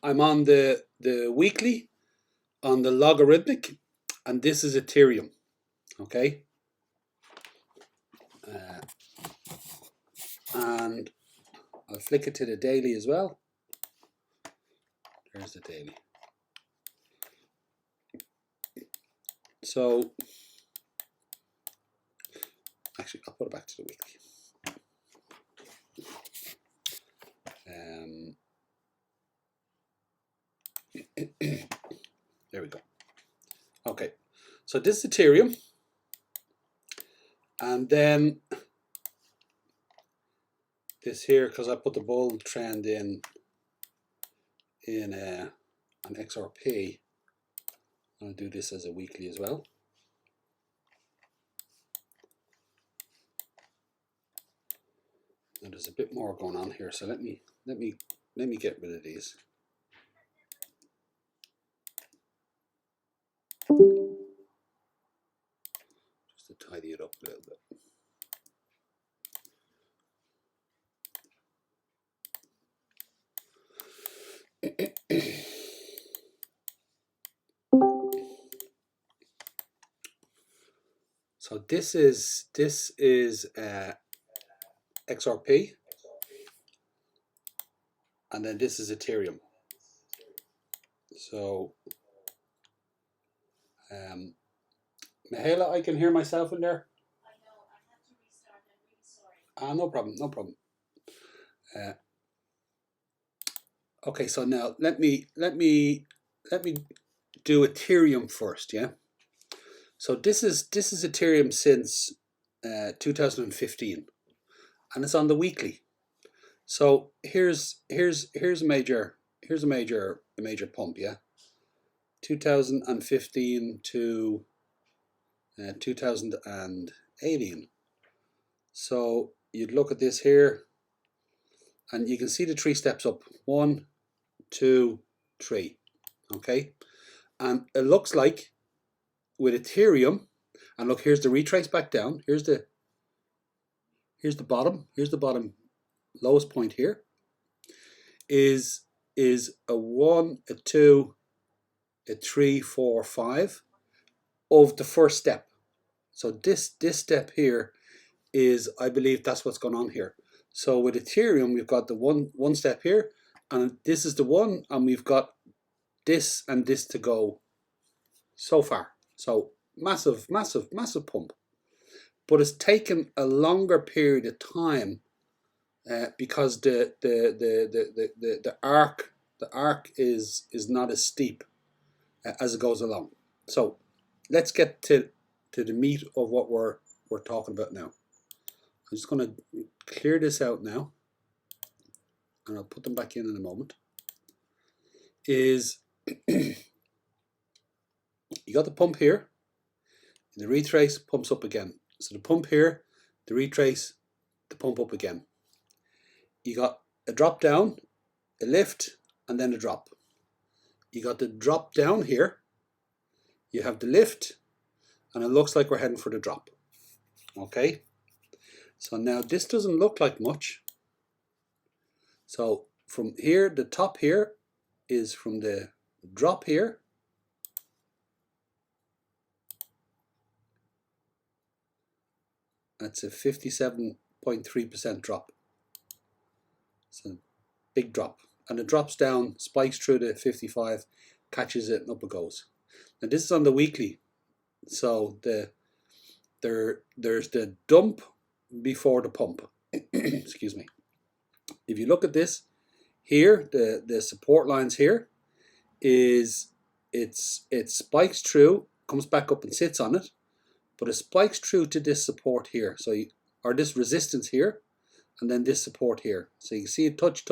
I'm on the weekly, on the logarithmic, and this is Ethereum. Okay, and I'll flick it to the daily as well. There's the daily. So actually, I'll put it back to the weekly. There we go. Okay, so this is Ethereum, and then this here, because I put the bull trend in an XRP. I'll do this as a weekly as well. And there's a bit more going on here, so let me get rid of these. Just to tidy it up a little bit. So this is XRP, and then this is Ethereum. So Mihaela, I can hear myself in there. I know, I have to restart, I'm really sorry. No problem, no problem. Okay, so now let me do Ethereum first, yeah. So this is Ethereum since 2015, and it's on the weekly. So here's a major pump, yeah. 2015 to 2018. So you'd look at this here, and you can see the 3 steps up. 1, 2, 3. Okay, and it looks like with Ethereum, and look, here's the retrace back down. Here's the bottom. Here's the bottom lowest point here. Is a 1, a 2, a 3, 4, 5 of the first step. So this step here is, I believe that's what's going on here. So with Ethereum, we've got the one step here, and this is the one, and we've got this and this to go so far. So massive pump, but it's taken a longer period of time because the arc is not as steep as it goes along. So let's get to the meat of what we're talking about now. I'm just going to clear this out now, and I'll put them back in a moment. Is you got the pump here, the retrace, pumps up again. So the pump here, the retrace, the pump up again. You got a drop down, a lift, and then a drop. You got the drop down here, you have the lift, and it looks like we're heading for the drop. Okay, so now this doesn't look like much. So from here, the top here is from the drop here. That's a 57.3% drop. It's a big drop. And it drops down, spikes through the 55, catches it, and up it goes. Now this is on the weekly. So there's the dump before the pump. Excuse me. If you look at this here, the support lines here, is it spikes through, comes back up and sits on it, but it spikes through to this support here, so or this resistance here, and then this support here. So you can see it touch.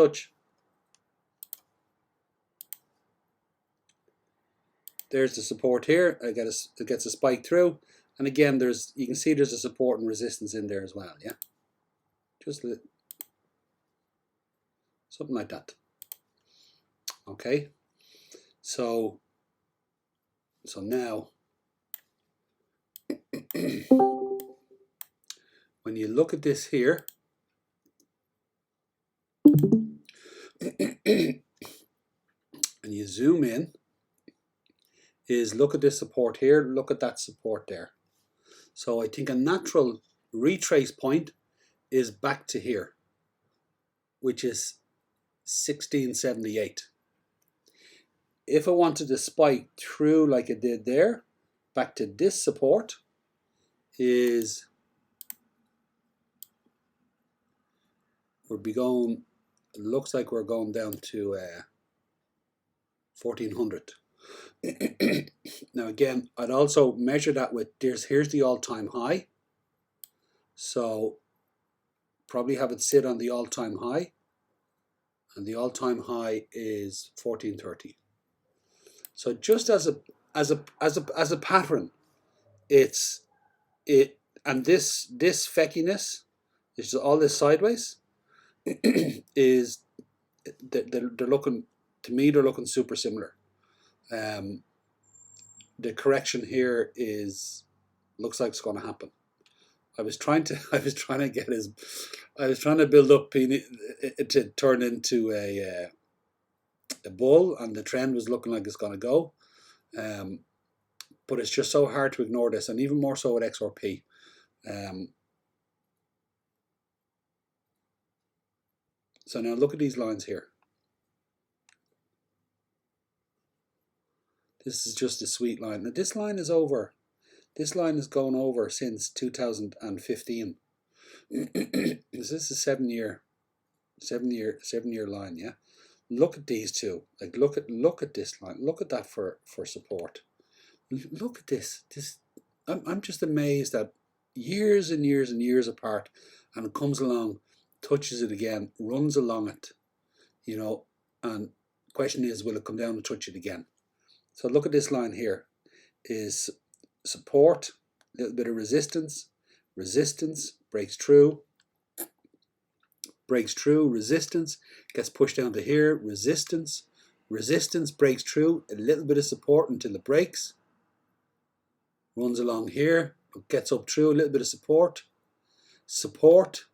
There's the support here. It gets a spike through, and again you can see there's a support and resistance in there as well. Yeah, just something like that. Okay, so now when you look at this here, and you zoom in is look at this support here, look at that support there. So I think a natural retrace point is back to here, which is 1678. If I wanted to spike through like it did there, back to this support is, we'll be going, it looks like we're going down to 1400. Now again, I'd also measure that with, here's the all-time high. So probably have it sit on the all-time high, and the all-time high is 1430. So just as a pattern, and this feckiness, which is all this sideways, is they're looking, to me they're looking super similar. The correction here looks like it's going to happen. I was trying to build up to turn into a bull, and the trend was looking like it's going to go. But it's just so hard to ignore this, and even more so with XRP. So now look at these lines here. This is just a sweet line. Now this line is over. This line has gone over since 2015. This is a 7 year line, yeah. Look at these two. Like look at this line. Look at that for support. Look at this. I'm just amazed that years and years and years apart, and it comes along, touches it again, runs along it, you know, and the question is, will it come down and touch it again? So look at this line here, is support, a little bit of resistance, breaks through, resistance, gets pushed down to here, resistance, breaks through, a little bit of support until it breaks, runs along here, gets up through, a little bit of support,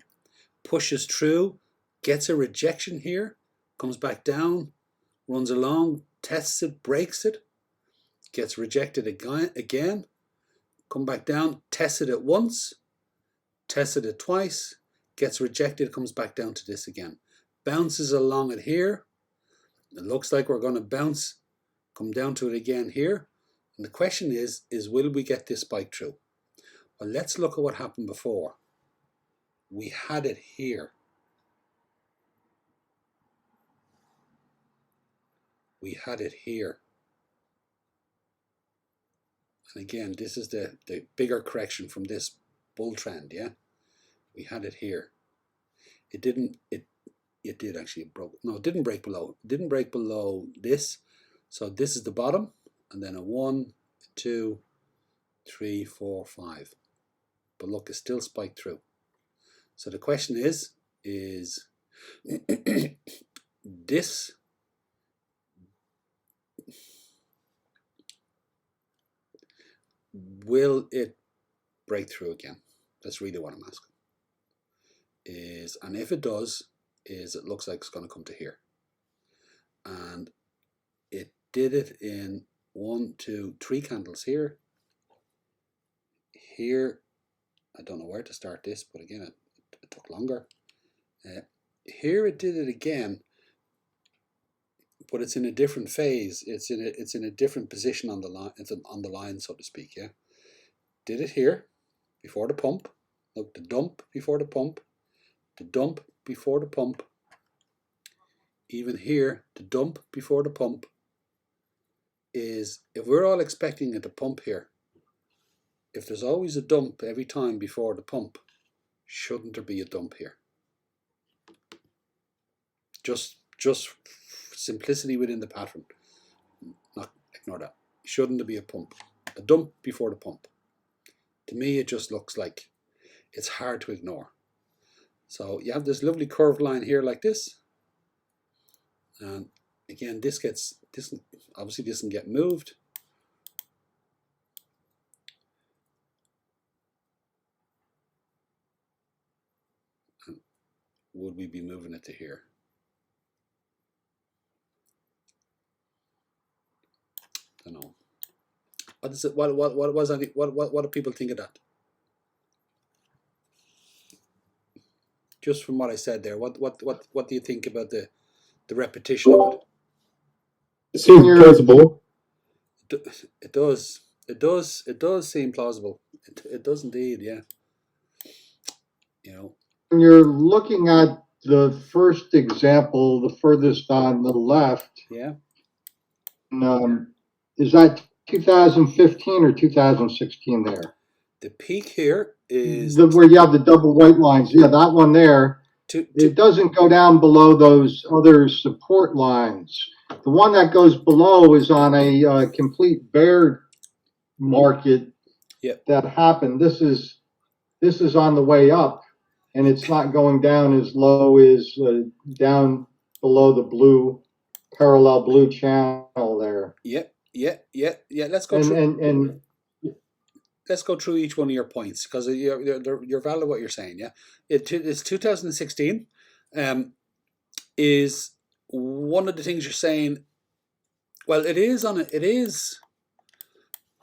pushes through, gets a rejection here, comes back down, runs along, tests it, breaks it, gets rejected again, come back down, tested it once, tested it twice, gets rejected, comes back down to this again. Bounces along it here. It looks like we're going to bounce, come down to it again here. And the question is will we get this spike through? Well, let's look at what happened before. We had it here. We had it here. And again, this is the bigger correction from this bull trend, yeah? We had it here. It did actually, it broke. No, it didn't break below. It didn't break below this. So this is the bottom, and then a 1, 2, 3, 4, 5. But look, it's still spiked through. So the question is this, will it break through again? That's really what I'm asking. And if it does, it looks like it's going to come to here. And it did it in 1, 2, 3 candles here. Here, I don't know where to start this, but again, it took longer. Here it did it again, but it's in a different phase. It's in a different position on the line. It's on the line, so to speak. Yeah, did it here before the pump. Look, the dump before the pump, the dump before the pump. Even here, the dump before the pump is, if we're all expecting it to pump here, if there's always a dump every time before the pump, shouldn't there be a dump here? Just simplicity within the pattern. Not ignore that. Shouldn't there be a pump? A dump before the pump. To me, it just looks like it's hard to ignore. So you have this lovely curved line here like this. And again, this obviously doesn't get moved. And would we be moving it to here? What is it? What do people think of that? Just from what I said there, what do you think about the repetition of it? It seems plausible. It does. It does seem plausible. It does indeed, yeah. You know. When you're looking at the first example, the furthest on the left, Yeah. Is that 2015 or 2016 there? The peak here is where you have the double white lines. Yeah, that one there. It doesn't go down below those other support lines. The one that goes below is on a complete bear market that happened. This is on the way up, and it's not going down as low as down below the blue parallel blue channel there. Yeah. Let's go through. Let's go through each one of your points, because you're valid what you're saying. Yeah, it's 2016. Is one of the things you're saying. Well, it is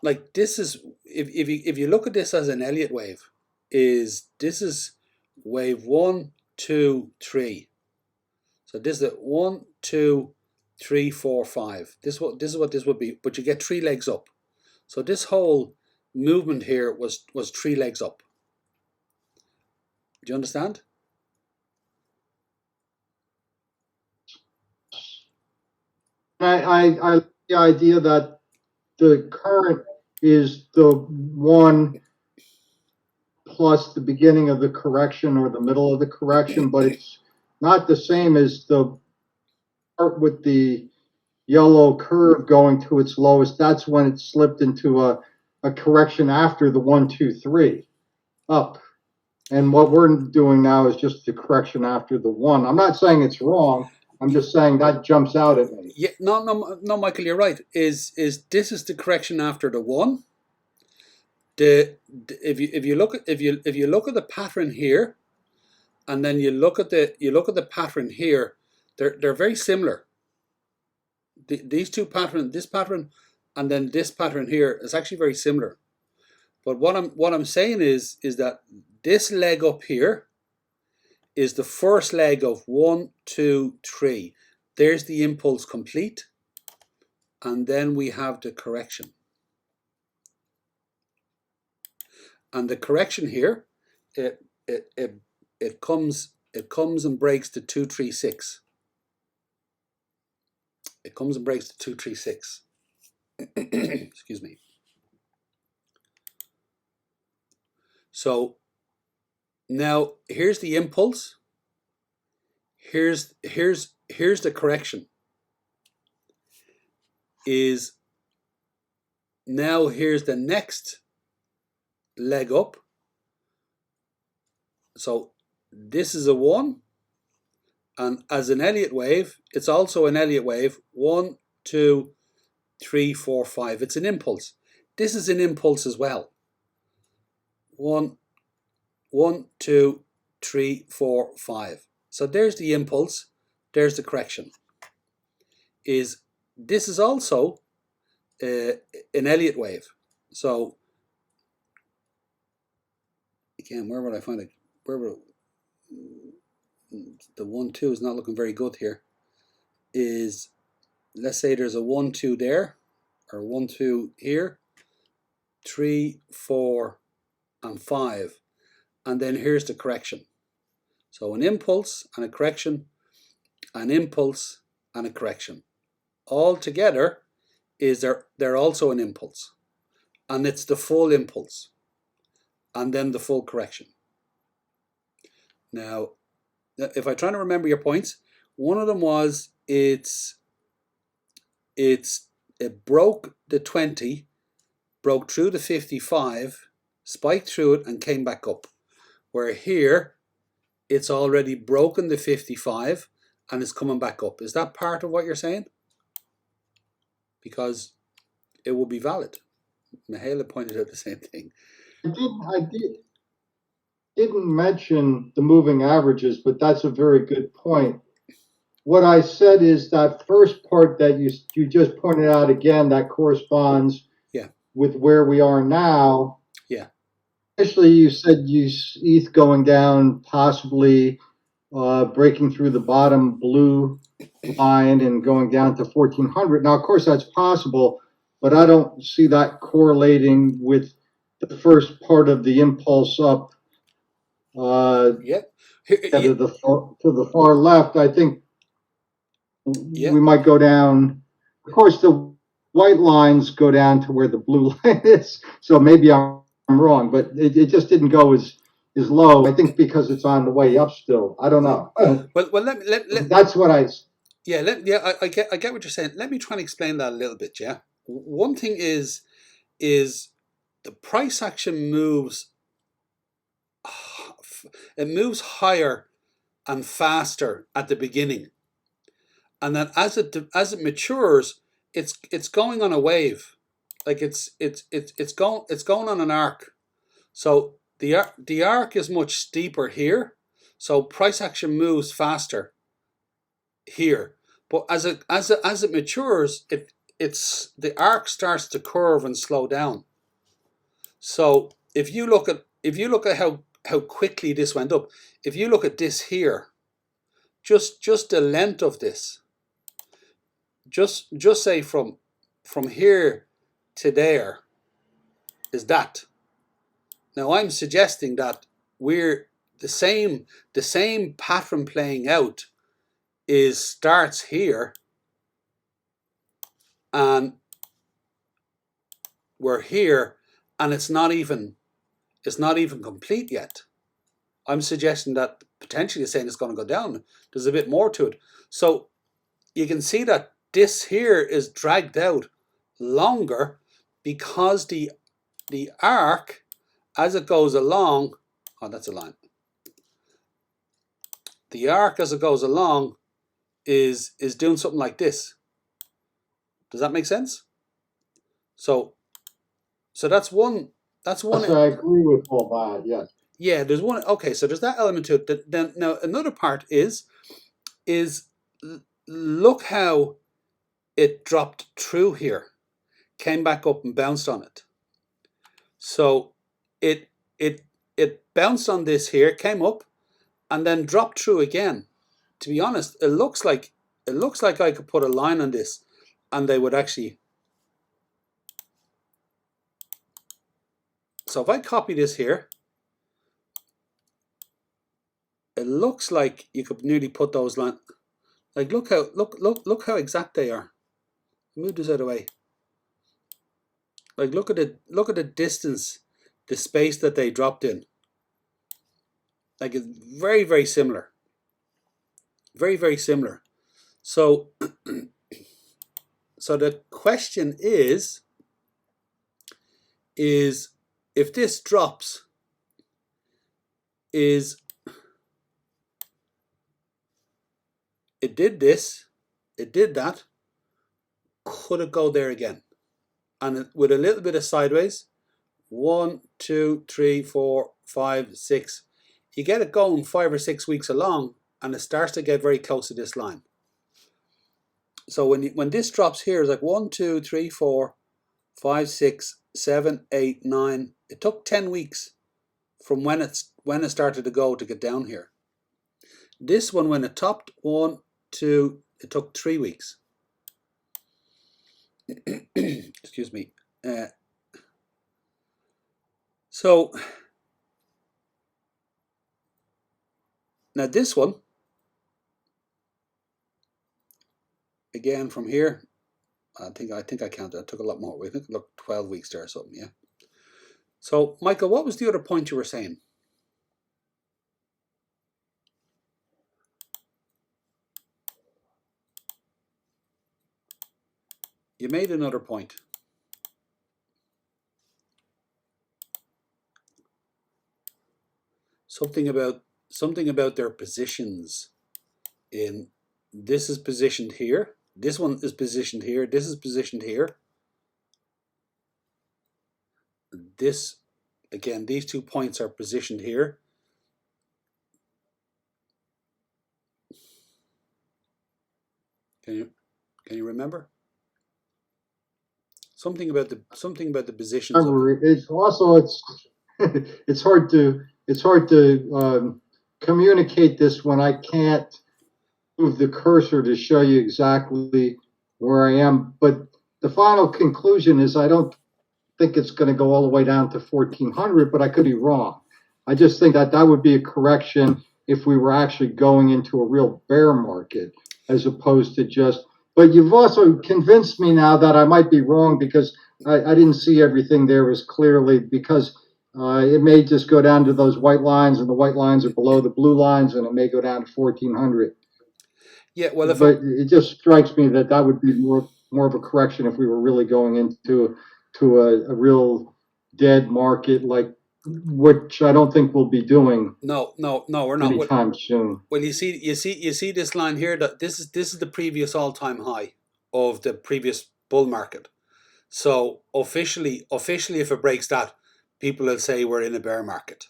like, this is, if you look at this as an Elliott wave, this is wave 1, 2, 3. So this is 1, 2, 3, 4, 5. This is what this would be, but you get 3 legs up. So this whole movement here was 3 legs up. Do you understand? I like the idea that the current is the one plus the beginning of the correction or the middle of the correction, but it's not the same as the part with the yellow curve going to its lowest. That's when it slipped into a correction after the 1, 2, 3 up. And what we're doing now is just the correction after the 1. I'm not saying it's wrong. I'm just saying that jumps out at me. Yeah, no, Michael, you're right. This is the correction after the 1. If you look at the pattern here, and then you look at the pattern here, they're very similar. These two patterns, this pattern, and then this pattern here, is actually very similar. But what I'm saying is that this leg up here is the first leg of 1, 2, 3. There's the impulse complete, and then we have the correction. And the correction here, it comes and breaks to 236. It comes and breaks to 236. Excuse me. So now here's the impulse. Here's the correction. Now here's the next leg up. So this is a 1, and as an Elliott wave, it's also an Elliott wave. 1, 2, 3, 4, 5. It's an impulse. This is an impulse as well. 1, 2, 3, 4, 5. So there's the impulse. There's the correction. This is also an Elliott wave. So again, where would I find it? The 1, 2 is not looking very good here. Let's say there's a 1, 2 there, or 1, 2 here, 3, 4, and 5, and then here's the correction. So an impulse and a correction, an impulse and a correction. All together they're also an impulse, and it's the full impulse, and then the full correction. Now, if I try to remember your points, one of them was it broke the 20, broke through the 55, spiked through it, and came back up. Where here, it's already broken the 55 and it's coming back up. Is that part of what you're saying? Because it will be valid. Mihaela pointed out the same thing. I didn't mention the moving averages, but that's a very good point. What I said is that first part that you just pointed out again, that corresponds with where we are now. Yeah. Initially, you said ETH going down, possibly breaking through the bottom blue line and going down to 1400. Now, of course, that's possible, but I don't see that correlating with the first part of the impulse up Yeah. to the far left. I think Yeah. we might go down. Of course, the white lines go down to where the blue line is, so maybe I'm wrong, but it just didn't go as low. I think because it's on the way up still. I don't know. Well, let That's what I. yeah, I get what you're saying. Let me try and explain that a little bit. Yeah, one thing is the price action moves. It moves higher and faster at the beginning, and then as it matures, it's going on a wave, like it's going on an arc. So the arc is much steeper here, so price action moves faster here. But as it matures, it's the arc starts to curve and slow down. So if you look at how quickly this went up, if you look at this here, just the length of this, just say from here to there is that. Now I'm suggesting that we're the same pattern playing out is starts here and we're here and it's not even complete yet. I'm suggesting that potentially saying it's going to go down. There's a bit more to it. So you can see that this here is dragged out longer because the arc as it goes along, oh, that's a line. The arc as it goes along is doing something like this. Does that make sense? So that's one. That's one. Yes, I agree with all that. Yes. Yeah, there's one. Okay, so there's that element to it. Then now another part is look how it dropped through here, came back up and bounced on it. So it bounced on this here, came up, and then dropped through again. To be honest, it looks like I could put a line on this, and they would actually. So if I copy this here, it looks like you could nearly put those lines. Like look how exact they are. Move this out of the way. Like look at the distance, the space that they dropped in. Like it's very, very similar. Very, very similar. So so the question is if this drops, is it did this, it did that, could it go there again? And with a little bit of sideways, 1, 2, 3, 4, 5, 6, you get it going 5 or 6 weeks along, and it starts to get very close to this line. So when this drops here, it's like 1, 2, 3, 4, 5, 6, 7, 8, 9. It took 10 weeks from when it started to go to get down here. This one, when it topped 1, 2, it took 3 weeks. Excuse me. So now this one, again from here, I think I counted. I took a lot more. I think look 12 weeks there or something. Yeah. So Michael, what was the other point you were saying? You made another point. Something about their positions. In this is positioned here. This one is positioned here. This is positioned here. This, again, these 2 points are positioned here. Can you remember? Something about the positions of it. It's also it's hard to communicate this when I can't move the cursor to show you exactly where I am. But the final conclusion is I don't think it's going to go all the way down to 1400, but I could be wrong. I just think that that would be a correction if we were actually going into a real bear market as opposed to just. But you've also convinced me now that I might be wrong because I didn't see everything there as clearly because it may just go down to those white lines and the white lines are below the blue lines and it may go down to 1400. Yeah, well, but it just strikes me that that would be more of a correction if we were really going into a real dead market, like which I don't think we'll be doing. No, we're not. Anytime soon. Well, you see this line here. That this is the previous all-time high of the previous bull market. So officially, if it breaks that, people will say we're in a bear market.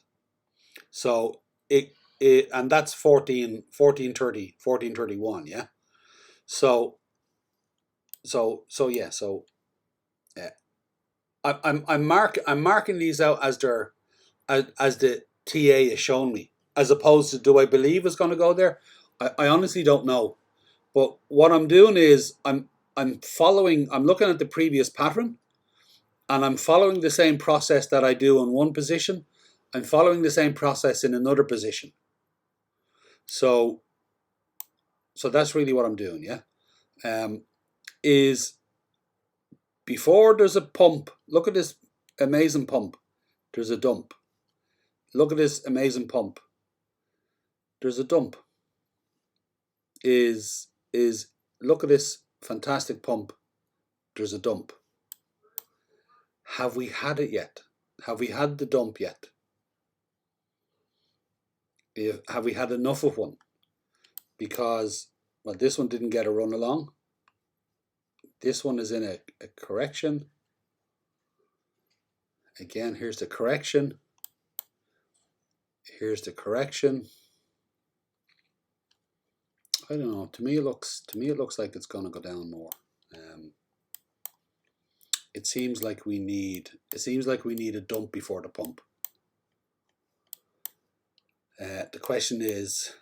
So it and that's 1431, yeah. So yeah. So I'm marking these out as their as the TA has shown me, as opposed to do I believe it's going to go there. I honestly don't know. But what I'm doing is I'm looking at the previous pattern, and I'm following the same process that I do in one position. I'm following the same process in another position. So that's really what I'm doing, yeah. Is before there's a pump, look at this amazing pump, there's a dump. Look at this amazing pump, there's a dump. Is look at this fantastic pump, there's a dump. Have we had it yet? Have we had the dump yet? Have we had enough of one? Because, well, this one didn't get a run along. This one is in a correction. Again, here's the correction. Here's the correction. I don't know. To me, it looks like it's going to go down more. It seems like we need a dump before the pump. The question is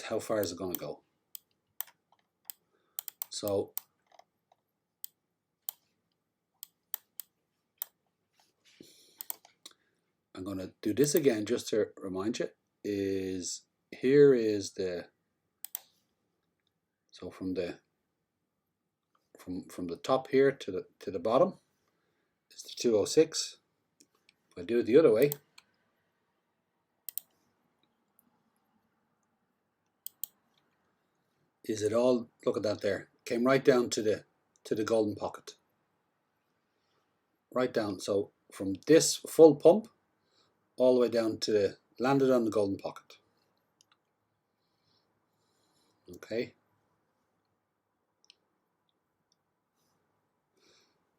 how far is it going to go? So I'm going to do this again just to remind you. Here is the, so from the top here to the bottom is the 206. If I do it the other way, is it all, look at that there, came right down to the golden pocket, right down. So from this full pump all the way down to landed on the golden pocket. Okay,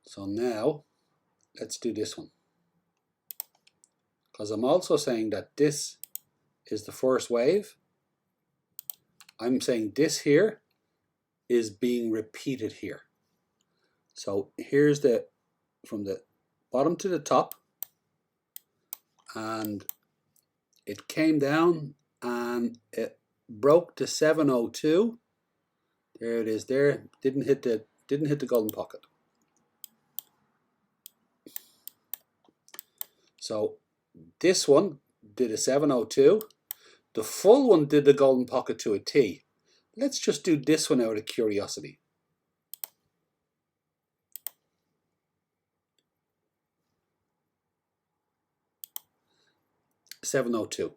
so now let's do this one, because I'm also saying that this is the first wave. I'm saying this here is being repeated here. So here's the, from the bottom to the top, and it came down and it broke to 702. There it is there. Didn't hit the golden pocket. So this one did a 702. The full one did the golden pocket to a T. Let's just do this one out of curiosity. $702.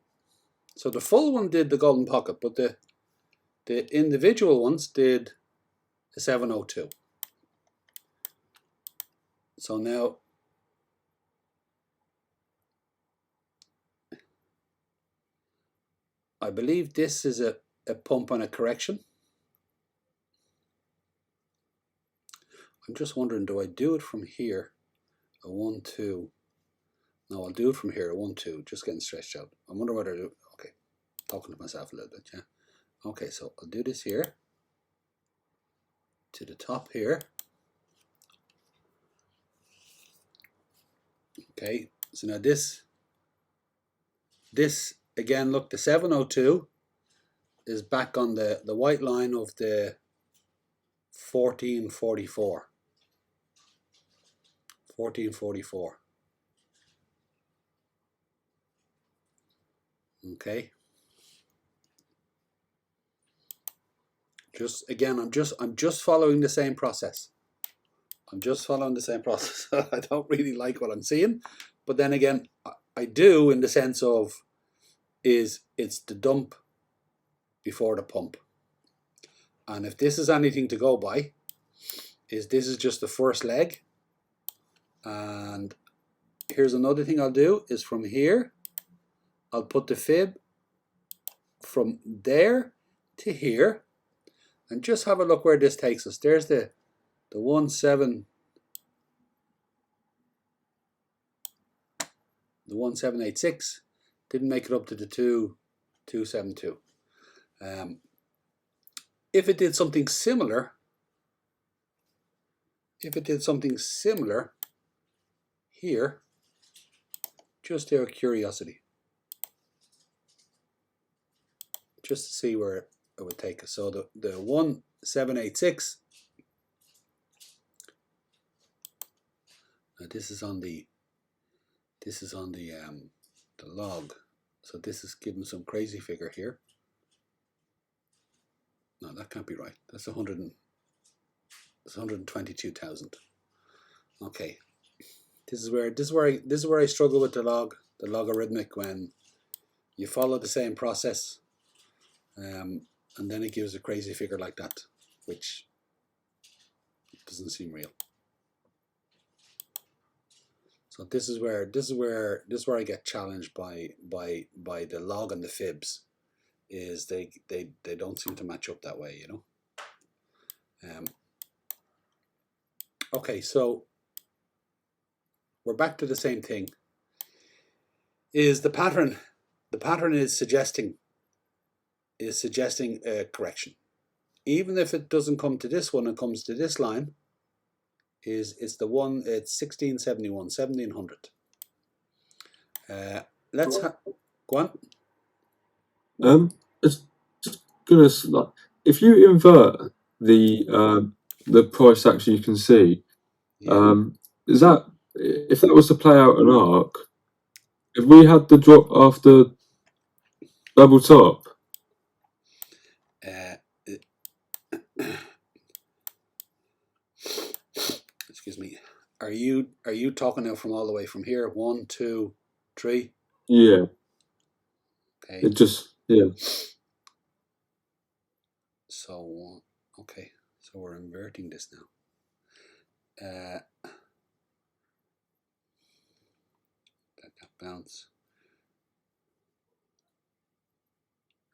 So the full one did the golden pocket, but the individual ones did the 702. So now I believe this is a pump and a correction. I'm just wondering, do I do it from here? A 1, 2. No, I'll do it from here. A 1, 2. Just getting stretched out. I wonder what I do. Okay, talking to myself a little bit, yeah. Okay, so I'll do this here to the top here. Okay, so now this again, look, the 702 is back on the white line of the 1444. 1444. Okay. Just again, I'm just following the same process. I'm just following the same process. I don't really like what I'm seeing, but then again, I do, in the sense of it's the dump before the pump. And if this is anything to go by, this is just the first leg. And here's another thing I'll do is from here, I'll put the fib from there to here, and just have a look where this takes us. There's the 1786, didn't make it up to the 272. If it did something similar, here, just out of curiosity, just to see where it would take us. So the 1786, this is on the log, so this is giving some crazy figure here. No, that can't be right. That's 122,000. Okay, this is where I struggle with the logarithmic, when you follow the same process, and then it gives a crazy figure like that, which doesn't seem real. So this is where I get challenged by the log and the fibs, is they don't seem to match up that way, you know. Okay, so we're back to the same thing. Is the pattern is suggesting a correction, even if it doesn't come to this one, it comes to this line. It's the one, it's 1671, 1700. Let's go on. It's just gonna, like, if you invert the price action you can see, is that, if that was to play out an arc, if we had the drop after double top, excuse me, are you talking now from all the way from here? 1, 2, 3? Yeah. Okay. It just, yeah. So okay, so we're inverting this now. That bounce,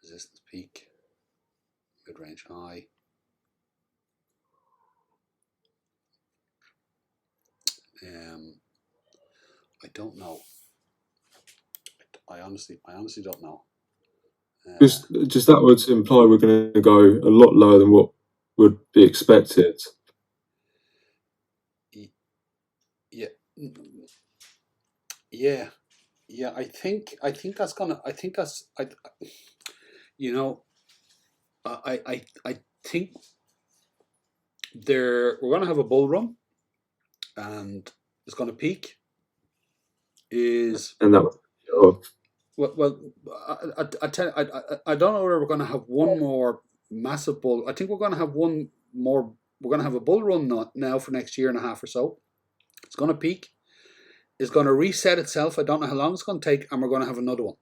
resistance peak, mid-range high. I don't know. I honestly don't know. Just that would imply we're going to go a lot lower than what would be expected. Yeah. I think that's gonna. I think think we're gonna have a bull run, and it's gonna peak. And that. Well, I don't know whether we're going to have one more massive bull. I think we're going to have one more. We're going to have a bull run now for next year and a half or so. It's going to peak. It's going to reset itself. I don't know how long it's going to take, and we're going to have another one.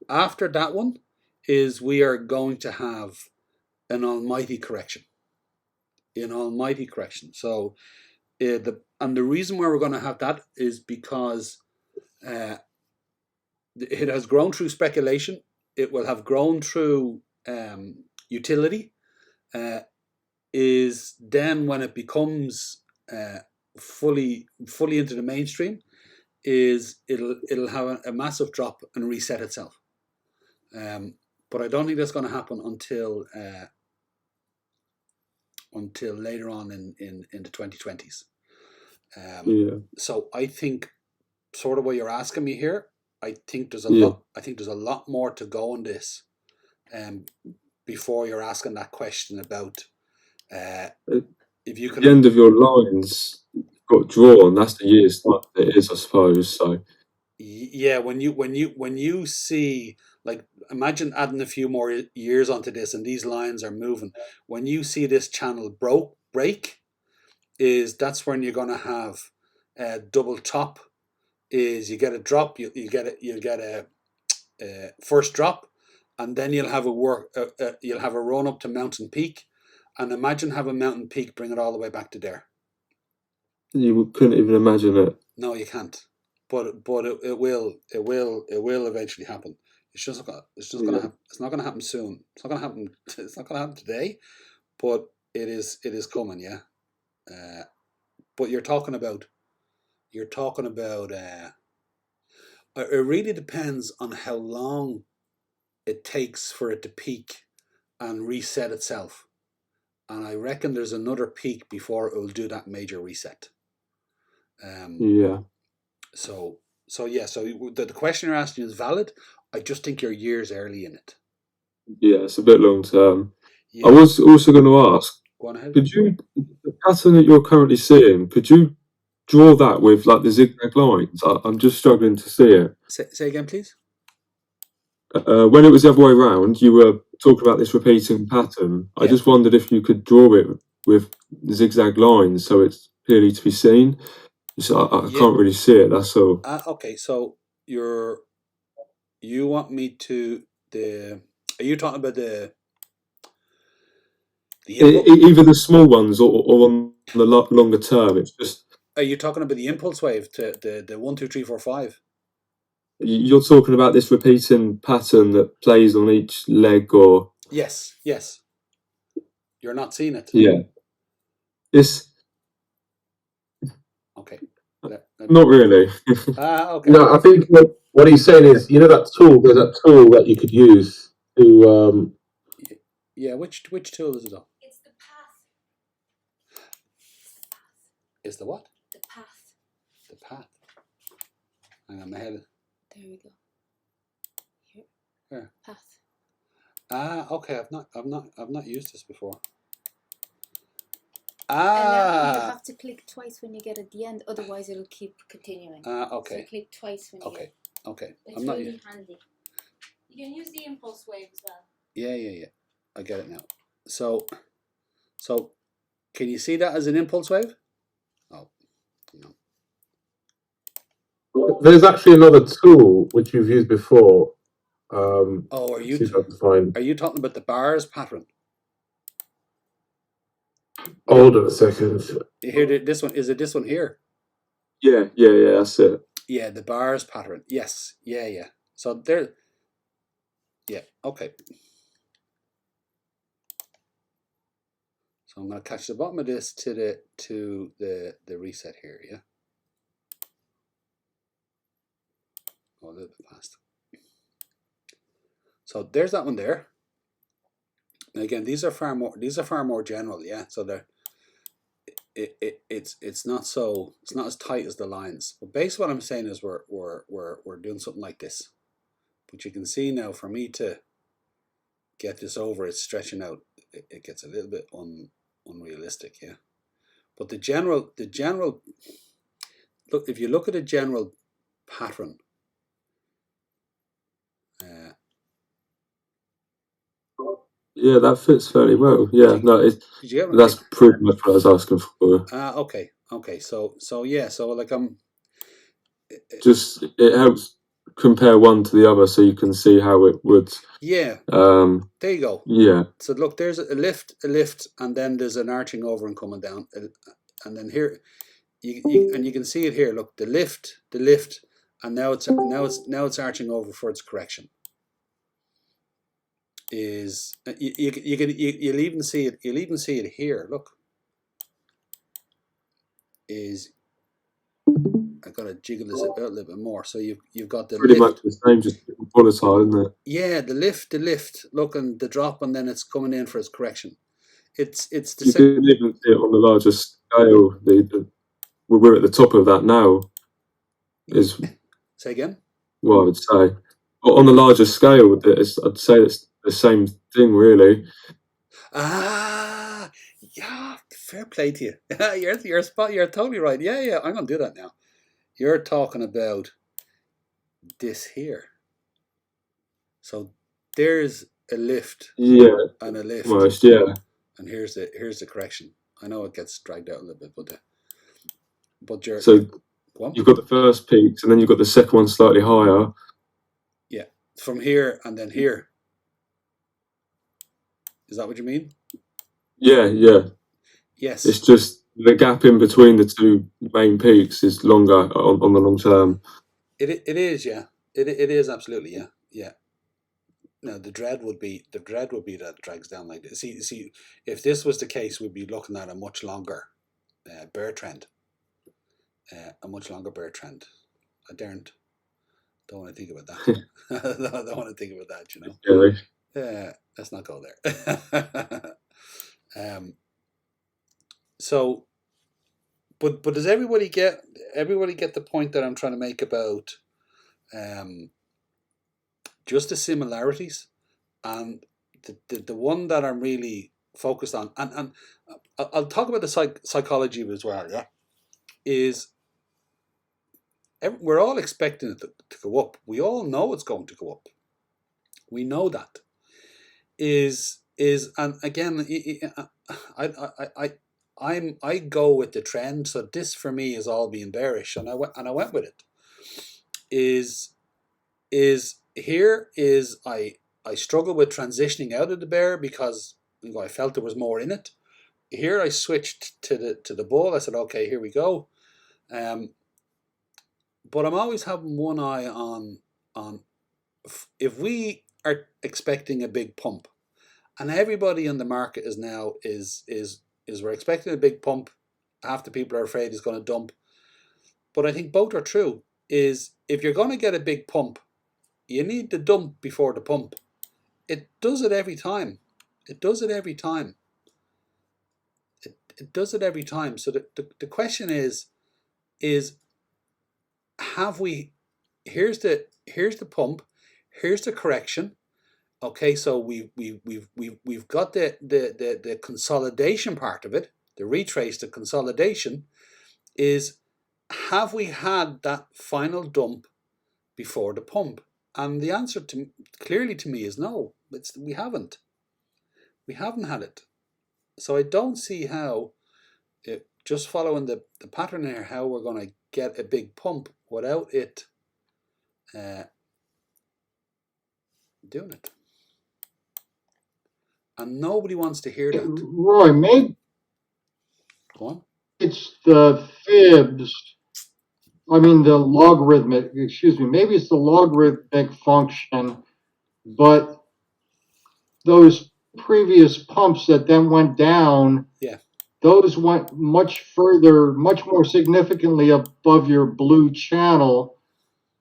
After that one, we are going to have an almighty correction. So, the reason why we're going to have that is because it has grown through speculation. It will have grown through utility. Is then when it becomes fully into the mainstream, it'll have a massive drop and reset itself. But I don't think that's going to happen until later on in the 2020s. Yeah. So I think sort of what you're asking me here, I think there's a Yeah. lot. I think there's a lot more to go on this, before you're asking that question about if you At can. the end of your lines got drawn. That's the year's time it is, I suppose. So Yeah, when you see, like, imagine adding a few more years onto this, and these lines are moving. When you see this channel break, that's when you're going to have a double top. Is you get a drop, you get a first drop, and then you'll have you'll have a run up to mountain peak, and imagine have a mountain peak bring it all the way back to there. you couldn't even imagine it. No, you can't. But it will eventually happen. It's just gonna happen. It's not gonna happen soon. It's not gonna happen. It's not gonna happen today, but it is coming. Yeah. But you're talking about. It really depends on how long it takes for it to peak and reset itself. And I reckon there's another peak before it will do that major reset. Yeah. So yeah. So the question you're asking is valid. I just think you're years early in it. Yeah, it's a bit long term. Yeah. I was also going to ask, Go on ahead. could you, the pattern that you're currently seeing, could you draw that with like the zigzag lines? I'm just struggling to see it. Say again, please. When it was the other way around, you were talking about this repeating pattern. I just wondered if you could draw it with zigzag lines so it's clearly to be seen. So I can't really see it. That's all. Okay, so you want me to are you talking about the either the small ones or on the longer term? It's just. Are you talking about the impulse wave to the 1, 2, 3, 4, 5? You're talking about this repeating pattern that plays on each leg, or yes. You're not seeing it. Yeah. It's okay. Not really. Okay. No, I think what he's saying is, you know, that tool. There's that tool that you could use to. Yeah. Which tool is it on? It's the path. Is the what? The path. The path. Hang on, my head. There we go. Here. Where? Path. Okay. I've not used this before. And now you have to click twice when you get at the end, otherwise it'll keep continuing. Okay. So click twice when you get. Okay. It's really handy. You can use the impulse wave as well. Yeah. I get it now. So can you see that as an impulse wave? Oh, no. There's actually another tool which you've used before. Are you talking about the bars pattern? Hold on a second. Here, this one is it. This one here. Yeah. That's it. Yeah, the bars pattern. Yes. Yeah. So there. Yeah. Okay. So I'm going to catch the bottom of this to the reset here. Yeah. Oh, a little bit fast. So there's that one there. And again, these are far more general. Yeah. So they're. It's not as tight as the lines. But basically what I'm saying is we're doing something like this. But you can see now, for me to get this over, it's stretching out. It gets a little bit unrealistic, yeah. But the general look, if you look at a general pattern, yeah, that fits fairly well. Yeah, that's pretty much what I was asking for. Okay. So yeah. So like just it helps compare one to the other, so you can see how it would. Yeah. There you go. Yeah. So look, there's a lift, and then there's an arching over and coming down, and then here, you can see it here. Look, the lift, and now it's arching over for its correction. Is you'll even see it. You'll even see it here. Look, I got to jiggle this out a little bit more. So you've got the pretty lift. much the same, just volatile, isn't it? Yeah, the lift. Look, and the drop, and then it's coming in for its correction. It's the you same. can even see it on the larger scale. we're at the top of that now. Is Say again. what I would say. On the larger scale, I'd say it's the same thing, really. Ah, yeah, fair play to you. You're spot. You're totally right. Yeah, I'm gonna do that now. You're talking about this here. So there's a lift. Yeah, and a lift. almost. Yeah. And here's the correction. I know it gets dragged out a little bit, but you're So go on. you've got the first peaks, and then you've got the second one slightly higher. Yeah, from here and then here. Is that what you mean? Yeah. Yes. It's just the gap in between the two main peaks is longer on the long term. It is, yeah. It is absolutely, yeah. Now the dread would be that it drags down like this. See, if this was the case, we'd be looking at a much longer bear trend. A much longer bear trend. I don't want to think about that. I don't want to think about that, you know. Yeah. Let's not go there. So, but does everybody get the point that I'm trying to make about just the similarities, and the one that I'm really focused on, and I'll talk about the psychology as well. Yeah, is we're all expecting it to go up. We all know it's going to go up. We know that. And again, I go with the trend. So this for me is all being bearish, and I went with it. I struggle with transitioning out of the bear because I felt there was more in it. Here I switched to the bull. I said, okay, here we go. But I'm always having one eye on if we are expecting a big pump, and everybody in the market is now we're expecting a big pump. Half the people are afraid it's going to dump. But I think both are true. Is if you're going to get a big pump, you need the dump before the pump. It does it every time. It does it every time. It does it every time. So the question is have we? Here's the pump. Here's the correction. Okay, so we've got the consolidation part of it. The retrace, the consolidation is, have we had that final dump before the pump? And the answer clearly to me is no. We haven't. We haven't had it. So I don't see how, just following the pattern here, how we're going to get a big pump without it doing it. And nobody wants to hear that. Roy, maybe Go on. it's the fibs. I mean, the logarithmic, excuse me, maybe it's the logarithmic function, but those previous pumps that then went down, Yeah, those went much further, much more significantly above your blue channel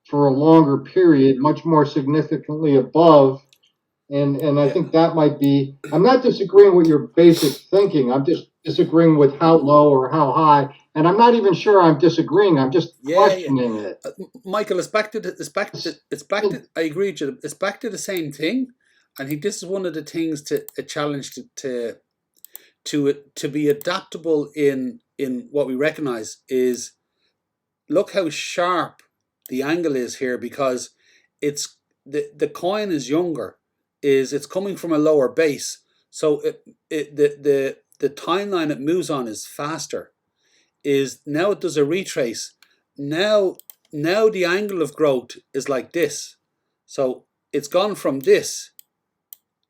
for a longer period, much more significantly above. And I think that might be, I'm not disagreeing with your basic thinking. I'm just disagreeing with how low or how high. And I'm not even sure I'm disagreeing. I'm just questioning it. Michael, I agree with you. It's back to the same thing. I think this is one of the things a challenge to be adaptable in what we recognize is, look how sharp the angle is here, because it's the coin is younger, it's coming from a lower base, so the timeline it moves on is faster. Is now it does a retrace. Now the angle of growth is like this. So it's gone from this,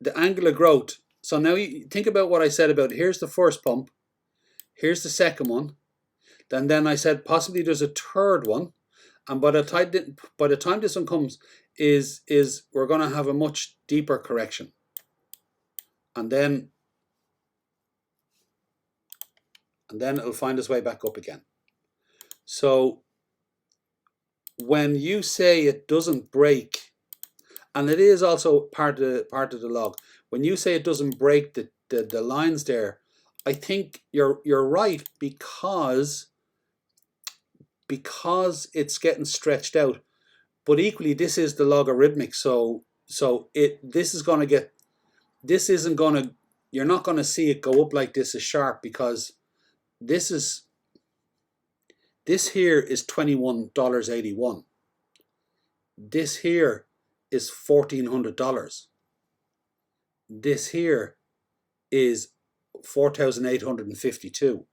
the angle of growth. So now you think about what I said about, here's the first pump, here's the second one, then I said possibly there's a third one, and by the time this one comes, is we're going to have a much deeper correction, and then it'll find its way back up again. So when you say it doesn't break, and it is also part of the log, when you say it doesn't break the lines there, I think you're right, because because it's getting stretched out. But equally, this is the logarithmic, so this isn't going to, you're not going to see it go up like this as sharp, because this here is $21.81. This here is $1,400. This here is 4,852.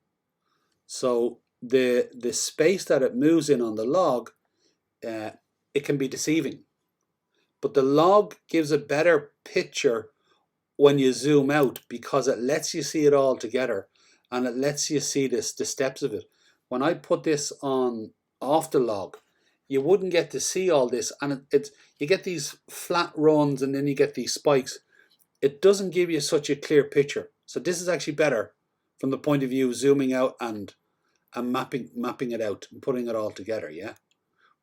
So the space that it moves in on the log, it can be deceiving. But the log gives a better picture when you zoom out, because it lets you see it all together, and it lets you see the steps of it. When I put this on off the log, you wouldn't get to see all this, and you get these flat runs and then you get these spikes. It doesn't give you such a clear picture. So this is actually better from the point of view of zooming out and mapping it out and putting it all together, yeah.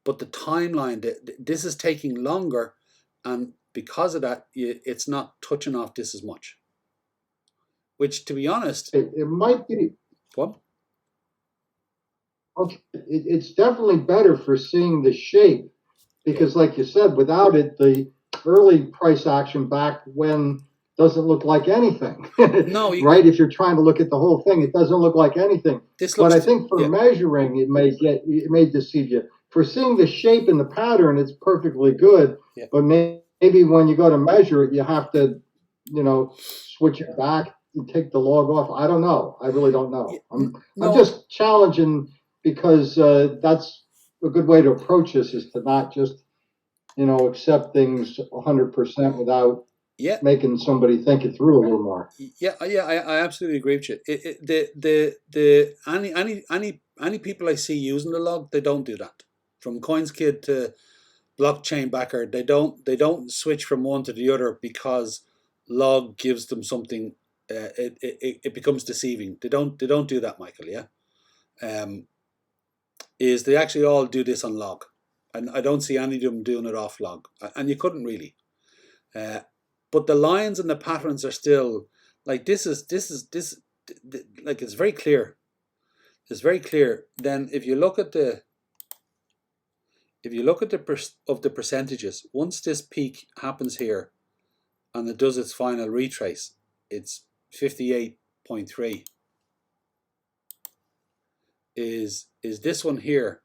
But the timeline, this is taking longer, and because of that, it's not touching off this as much. Which, to be honest, it might be. What? Okay, it's definitely better for seeing the shape, because, like you said, without it, the early price action back when doesn't look like anything. No, right? If you're trying to look at the whole thing, it doesn't look like anything. But I think for measuring, it may deceive you. For seeing the shape and the pattern, it's perfectly good. Yeah. But maybe when you go to measure it, you have to, switch it back and take the log off. I don't know. I really don't know. I'm just challenging, because that's a good way to approach this, is to not just, accept things 100% without making somebody think it through a little more. I absolutely agree with you. Any people I see using the log, they don't do that. From CoinsKid to blockchain backer, they don't switch from one to the other because log gives them something. It becomes deceiving. They don't do that, Michael. Yeah. Is they actually all do this on log, and I don't see any of them doing it off log, and you couldn't really. But the lines and the patterns are still like this. Like it's very clear. It's very clear. Then if you look at the percentages, once this peak happens here, and it does its final retrace, it's 58.3. Is this one here?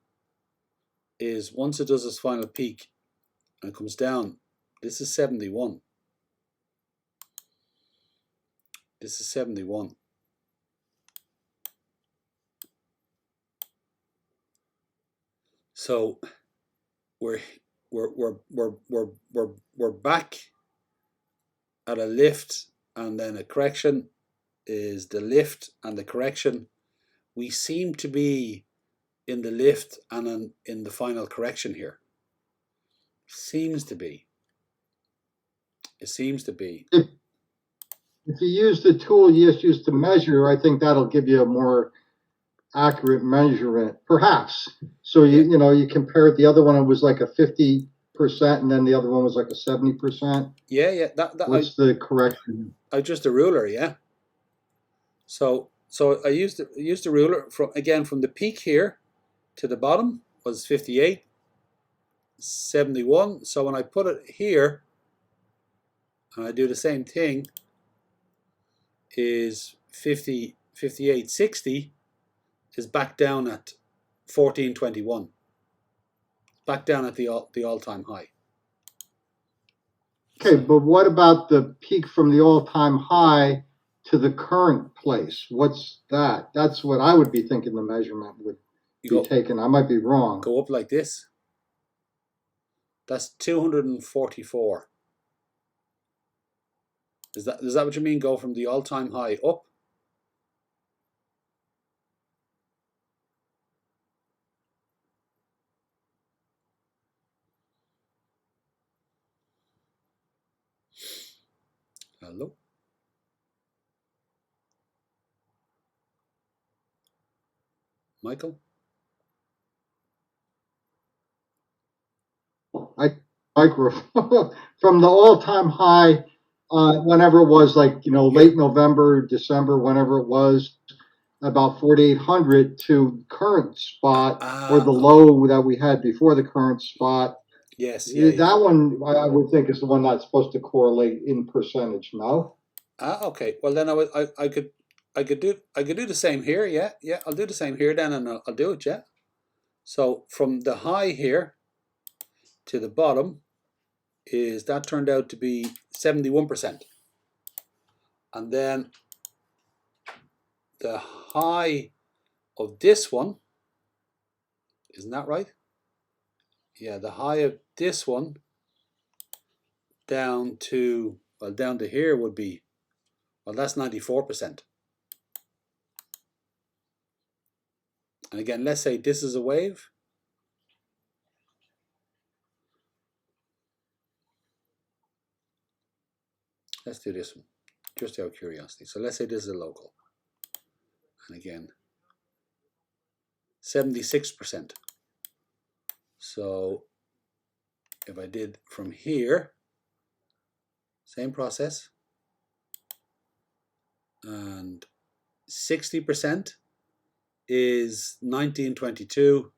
Is once it does its final peak and it comes down, this is 71. This is 71. So we're back at a lift and then a correction. Is the lift and the correction. We seem to be in the lift and in the final correction here. Seems to be. It seems to be. If you use the tool you just used to measure, I think that'll give you a more accurate measurement, perhaps. So you compare it. The other one, it was like a 50%, and then the other one was like a 70%. Yeah. What's the correction? Just a ruler, yeah. So I used the ruler from the peak here to the bottom was 58, 71. So when I put it here, and I do the same thing, is 58.60 is back down at 14.21. Back down at the all-time high. Okay, but what about the peak from the all-time high to the current place? What's that? That's what I would be thinking the measurement would be taken. I might be wrong. Go up like this. That's 244. Is that what you mean? Go from the all-time high up? Hello? Michael? From the all-time high, whenever it was, like, late November, December, whenever it was, about 4,800 to current spot, or the Ah, low that we had before the current spot. yes, yeah, yeah. That one I would think is the one that's supposed to correlate in percentage. No. Okay. Well, then I could do the same here. Yeah, yeah. I'll do the same here then, and I'll do it. Yeah. So from the high here to the bottom is that turned out to be 71%, and then the high of this one, isn't that right? Yeah, the high of this one down to, well, down to here would be, well, that's 94%. And again, let's say this is a wave. Let's do this one, just out of curiosity. So let's say this is a local. And again, 76%. So if I did from here, same process, and 60% is 1922,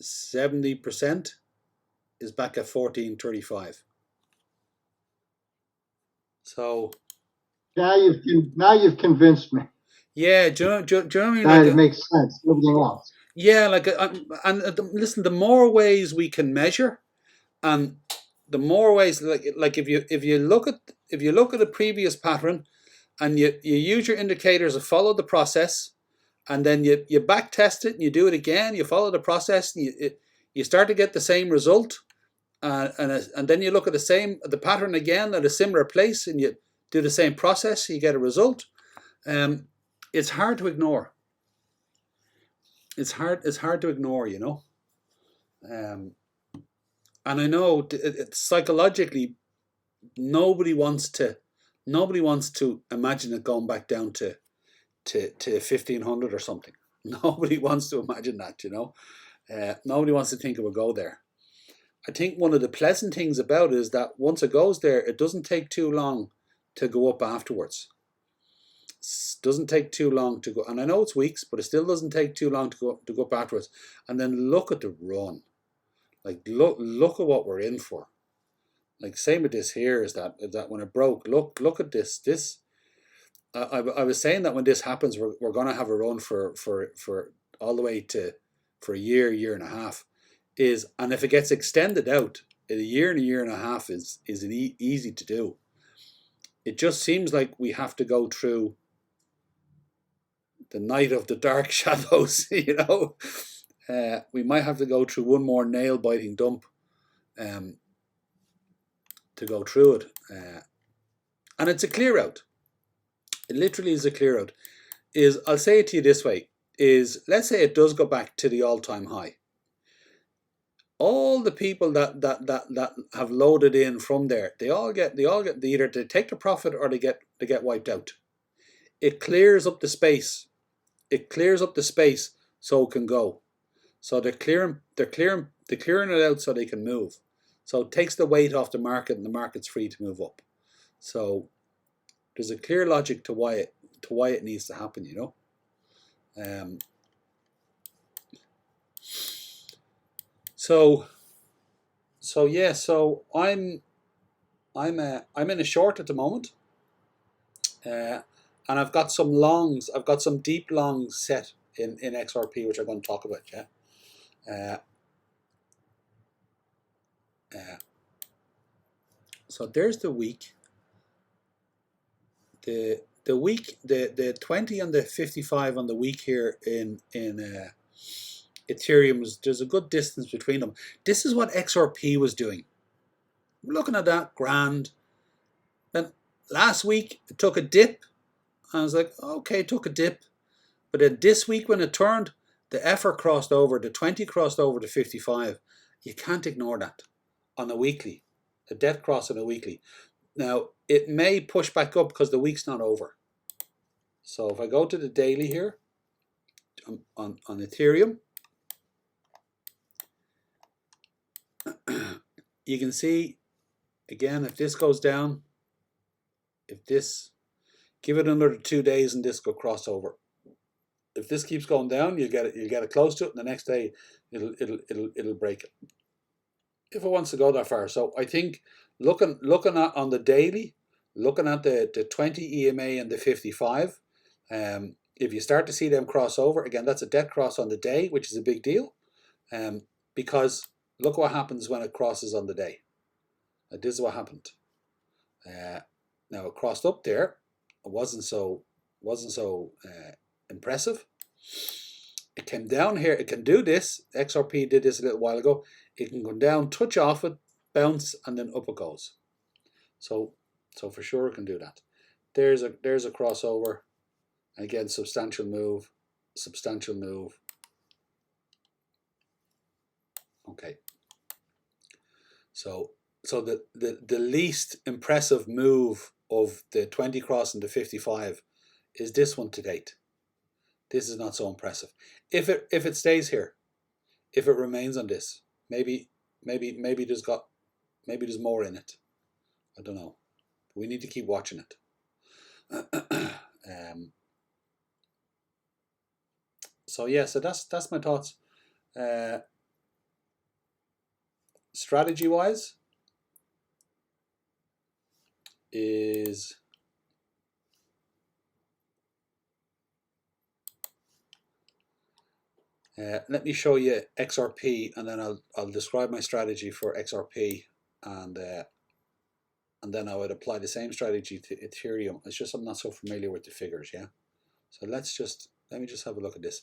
70% is back at 1435. So Now you've convinced me. yeah, do you know what I mean? That Like, makes sense. Everything else. yeah, like, listen, the more ways we can measure, and the more ways, like if you look at a previous pattern, and you use your indicators to follow the process, and then you back test it and you do it again, you follow the process, and you start to get the same result, and then you look at the pattern again at a similar place, and you do the same process, you get a result. It's hard to ignore. It's hard to ignore, you know. And I know psychologically, nobody wants to imagine it going back down to 1500 or something. Nobody wants to imagine that, you know. Nobody wants to think it would go there. I think one of the pleasant things about it is that once it goes there, it doesn't take too long to go up afterwards. It doesn't take too long to go, and I know it's weeks, but it still doesn't take too long to go up afterwards. And then look at the run. Like look at what we're in for. Like same with this here is that when it broke, look at this. I was saying that when this happens, we're going to have a run for all the way to for a year and a half. And if it gets extended out, a year and a half is easy to do. It just seems like we have to go through the night of the dark shadows, you know. We might have to go through one more nail-biting dump to go through it. And it's a clear out. It literally is a clear out. I'll say it to you this way, let's say it does go back to the all-time high. All the people that have loaded in from there, they either they take the profit or they get wiped out. It clears up the space. It clears up the space so it can go. So they're clearing it out so they can move. So it takes the weight off the market, and the market's free to move up. So there's a clear logic to why it needs to happen, you know. So yeah. So I'm in a short at the moment, and I've got some longs. I've got some deep longs set in XRP, which I'm going to talk about. Yeah. So there's the week. The week, the 20 and the 55 on the week here in Ethereum, there's a good distance between them. This is what XRP was doing. We're looking at that grand. Then last week it took a dip. I was like, okay, it took a dip. But then this week when it turned, the effort crossed over, the 20 crossed over to 55. You can't ignore that on a weekly. A death cross on a weekly. Now, it may push back up because the week's not over. So if I go to the daily here on Ethereum, you can see, again, if this goes down, if this Give it another 2 days and this could cross over. If this keeps going down, you'll get it close to it, and the next day it'll break it. If it wants to go that far. So I think looking at on the daily, looking at the 20 EMA and the 55, if you start to see them cross over, again, that's a dead cross on the day, which is a big deal, because look what happens when it crosses on the day. This is what happened. Now it crossed up there. It wasn't so impressive. It came down here. It can do this. XRP did this a little while ago. It can go down, touch off it, bounce, and then up it goes. So for sure it can do that. There's a crossover. And again, substantial move. Okay. So the least impressive move of the 20 crossing the 55 is this one to date. This is not so impressive. If it stays here, if it remains on this, maybe there's more in it. I don't know. We need to keep watching it. So yeah, so that's my thoughts. Strategy wise is let me show you XRP, and then I'll describe my strategy for XRP, and then I would apply the same strategy to Ethereum. It's just I'm not so familiar with the figures, yeah. So let me just have a look at this.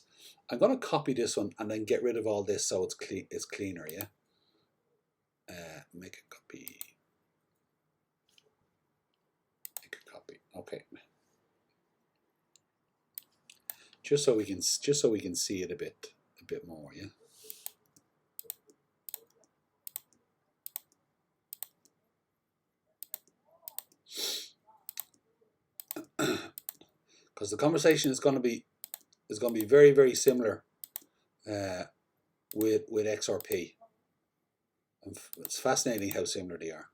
I'm going to copy this one and then get rid of all this so it's cleaner, yeah. Make a copy. Okay. Just so we can see it a bit more, yeah. Because the conversation is going to be very, very similar with XRP. And it's fascinating how similar they are.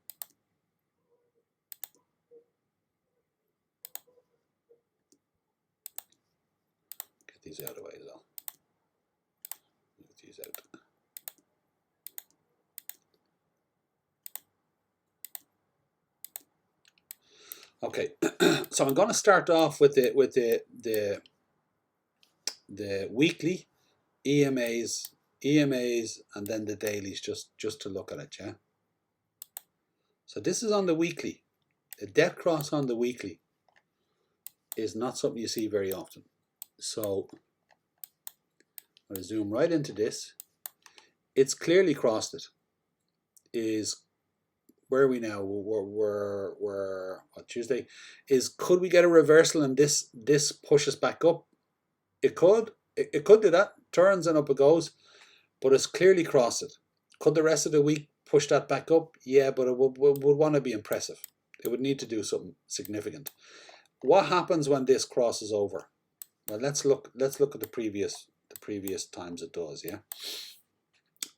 Get these out of the way as well. Get these out. Okay, so I'm going to start off with the weekly EMAs, and then the dailies, just to look at it, yeah. So this is on the weekly. The dead cross on the weekly is not something you see very often. So I'm going to zoom right into this. It's clearly crossed it. Where are we now? We're what, Tuesday? Could we get a reversal and this pushes back up? It could do that. Turns and up it goes, but it's clearly crossed it. Could the rest of the week push that back up? Yeah, but it would want to be impressive. It would need to do something significant. What happens when this crosses over? Well, let's look at the previous times it does. Yeah,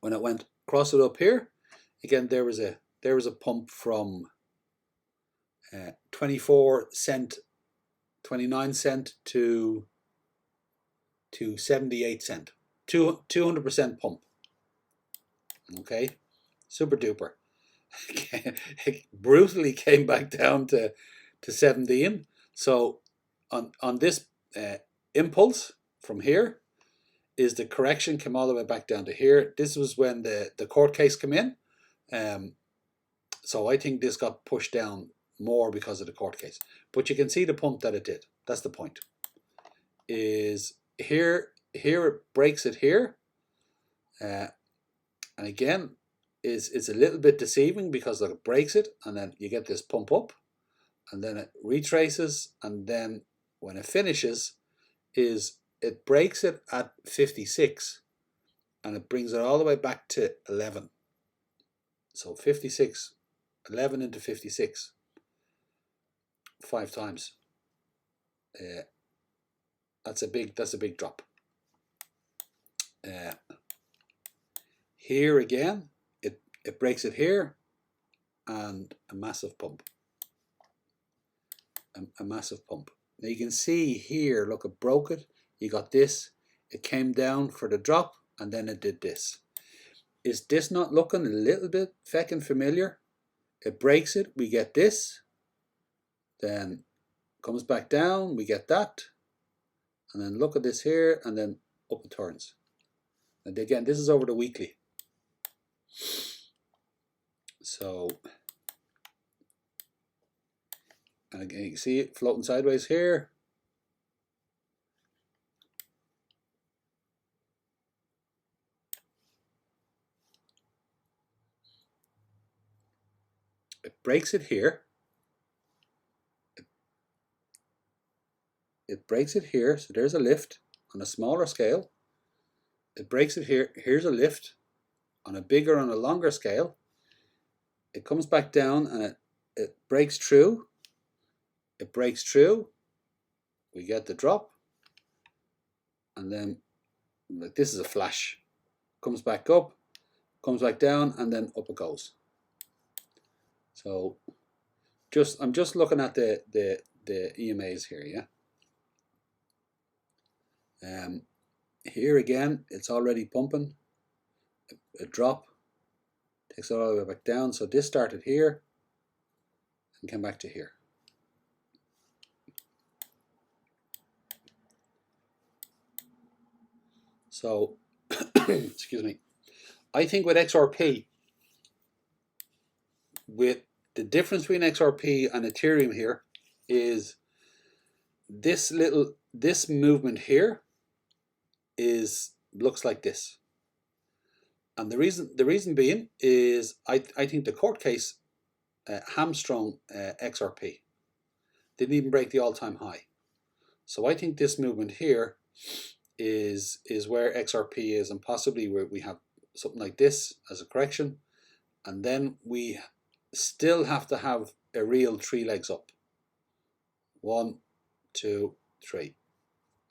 when it went cross it up here, again there was a pump from 24 cent, 29 cent to 78 cent. 200% pump. Okay, super duper. It brutally came back down to 17. So on this impulse from here is the correction came all the way back down to here. This was when the court case came in. So I think this got pushed down more because of the court case. But you can see the pump that it did. That's the point. Is here it breaks it here. And again, it's a little bit deceiving because like it breaks it and then you get this pump up and then it retraces, and then when it finishes it breaks it at 56 and it brings it all the way back to 11. So 56, 11 into 56, 5 times. That's a big drop. Here again, it breaks it here, and a massive pump. A massive pump. Now you can see here, look, it broke it. You got this. It came down for the drop, and then it did this. Is this not looking a little bit feckin' familiar? It breaks it, we get this. Then comes back down, we get that. And then look at this here, and then up it turns. And again, this is over the weekly. So, and again, you can see it floating sideways here. It breaks it here. It breaks it here, so there's a lift on a smaller scale. It breaks it here, here's a lift on a bigger, on a longer scale. It comes back down and it breaks through. It breaks through. We get the drop. And then, like, this is a flash. Comes back up, comes back down, and then up it goes. So, I'm just looking at the EMAs here, yeah. Here again, it's already pumping. A drop takes it all the way back down. So this started here and came back to here. So, excuse me. I think with XRP, with the difference between XRP and Ethereum here is this movement here looks like this. And the reason being is I think the court case hamstrung XRP. Didn't even break the all-time high. So I think this movement here is where XRP is, and possibly where we have something like this as a correction, and then we still have to have a real 3 legs up. 1, 2, 3.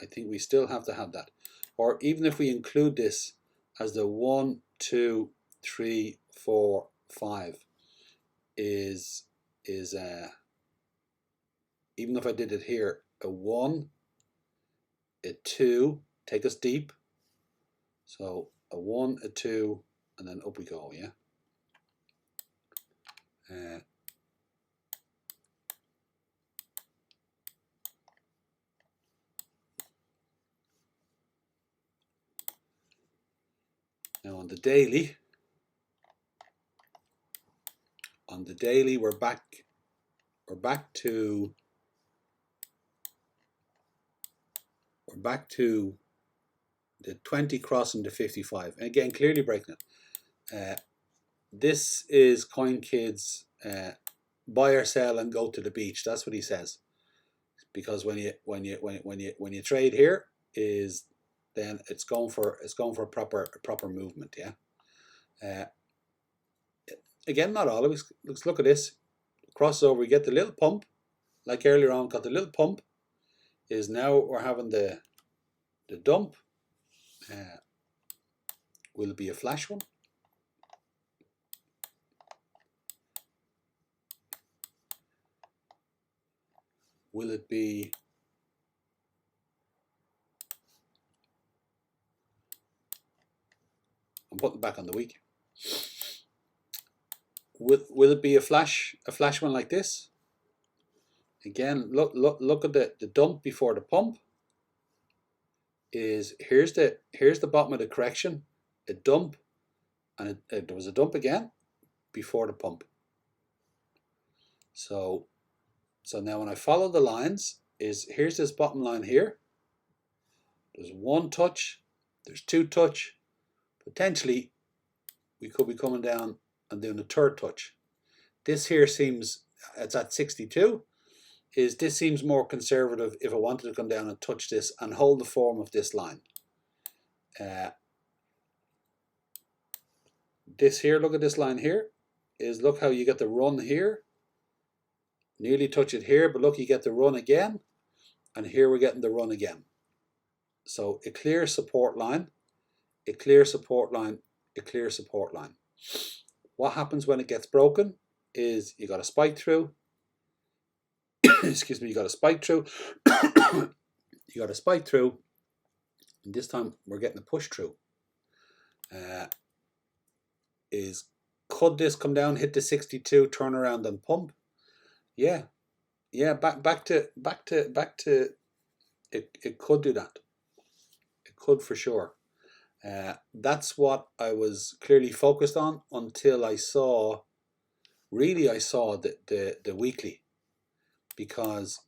I think we still have to have that. Or even if we include this as the 1, 2, 3, 4, 5 is even if I did it here, a 1, a 2, take us deep. So a 1, a 2, and then up we go, yeah. Now on the daily, we're back to the 20 crossing the 55, and again clearly breaking it. This is CoinKid's buy or sell and go to the beach. That's what he says, because when you trade here, then it's going for a proper movement, yeah. Again, not always. Let's look at this. Crosses over, we get the little pump, like earlier on. Got the little pump. Is now we're having the dump. Will it be a flash one? Will it be I'm putting it back on the week. Will it be a flash one like this? Again, look at the dump before the pump. Here's the bottom of the correction, a dump, and there was a dump again before the pump. So now when I follow the lines, here's this bottom line here. There's 1 touch, there's 2 touch. Potentially, we could be coming down and doing a 3rd touch. This here seems, it's at 62. This seems more conservative if I wanted to come down and touch this and hold the form of this line. This here, look at this line here, look how you get the run here. Nearly touch it here, but look, you get the run again, and here we're getting the run again. So a clear support line, a clear support line, a clear support line. What happens when it gets broken is you got a spike through, excuse me, you got a spike through. You got a spike through, and this time we're getting a push through. Could this come down, hit the 62, turn around and pump? Yeah, back to it could do that. It could for sure. That's what I was clearly focused on until I saw the weekly, because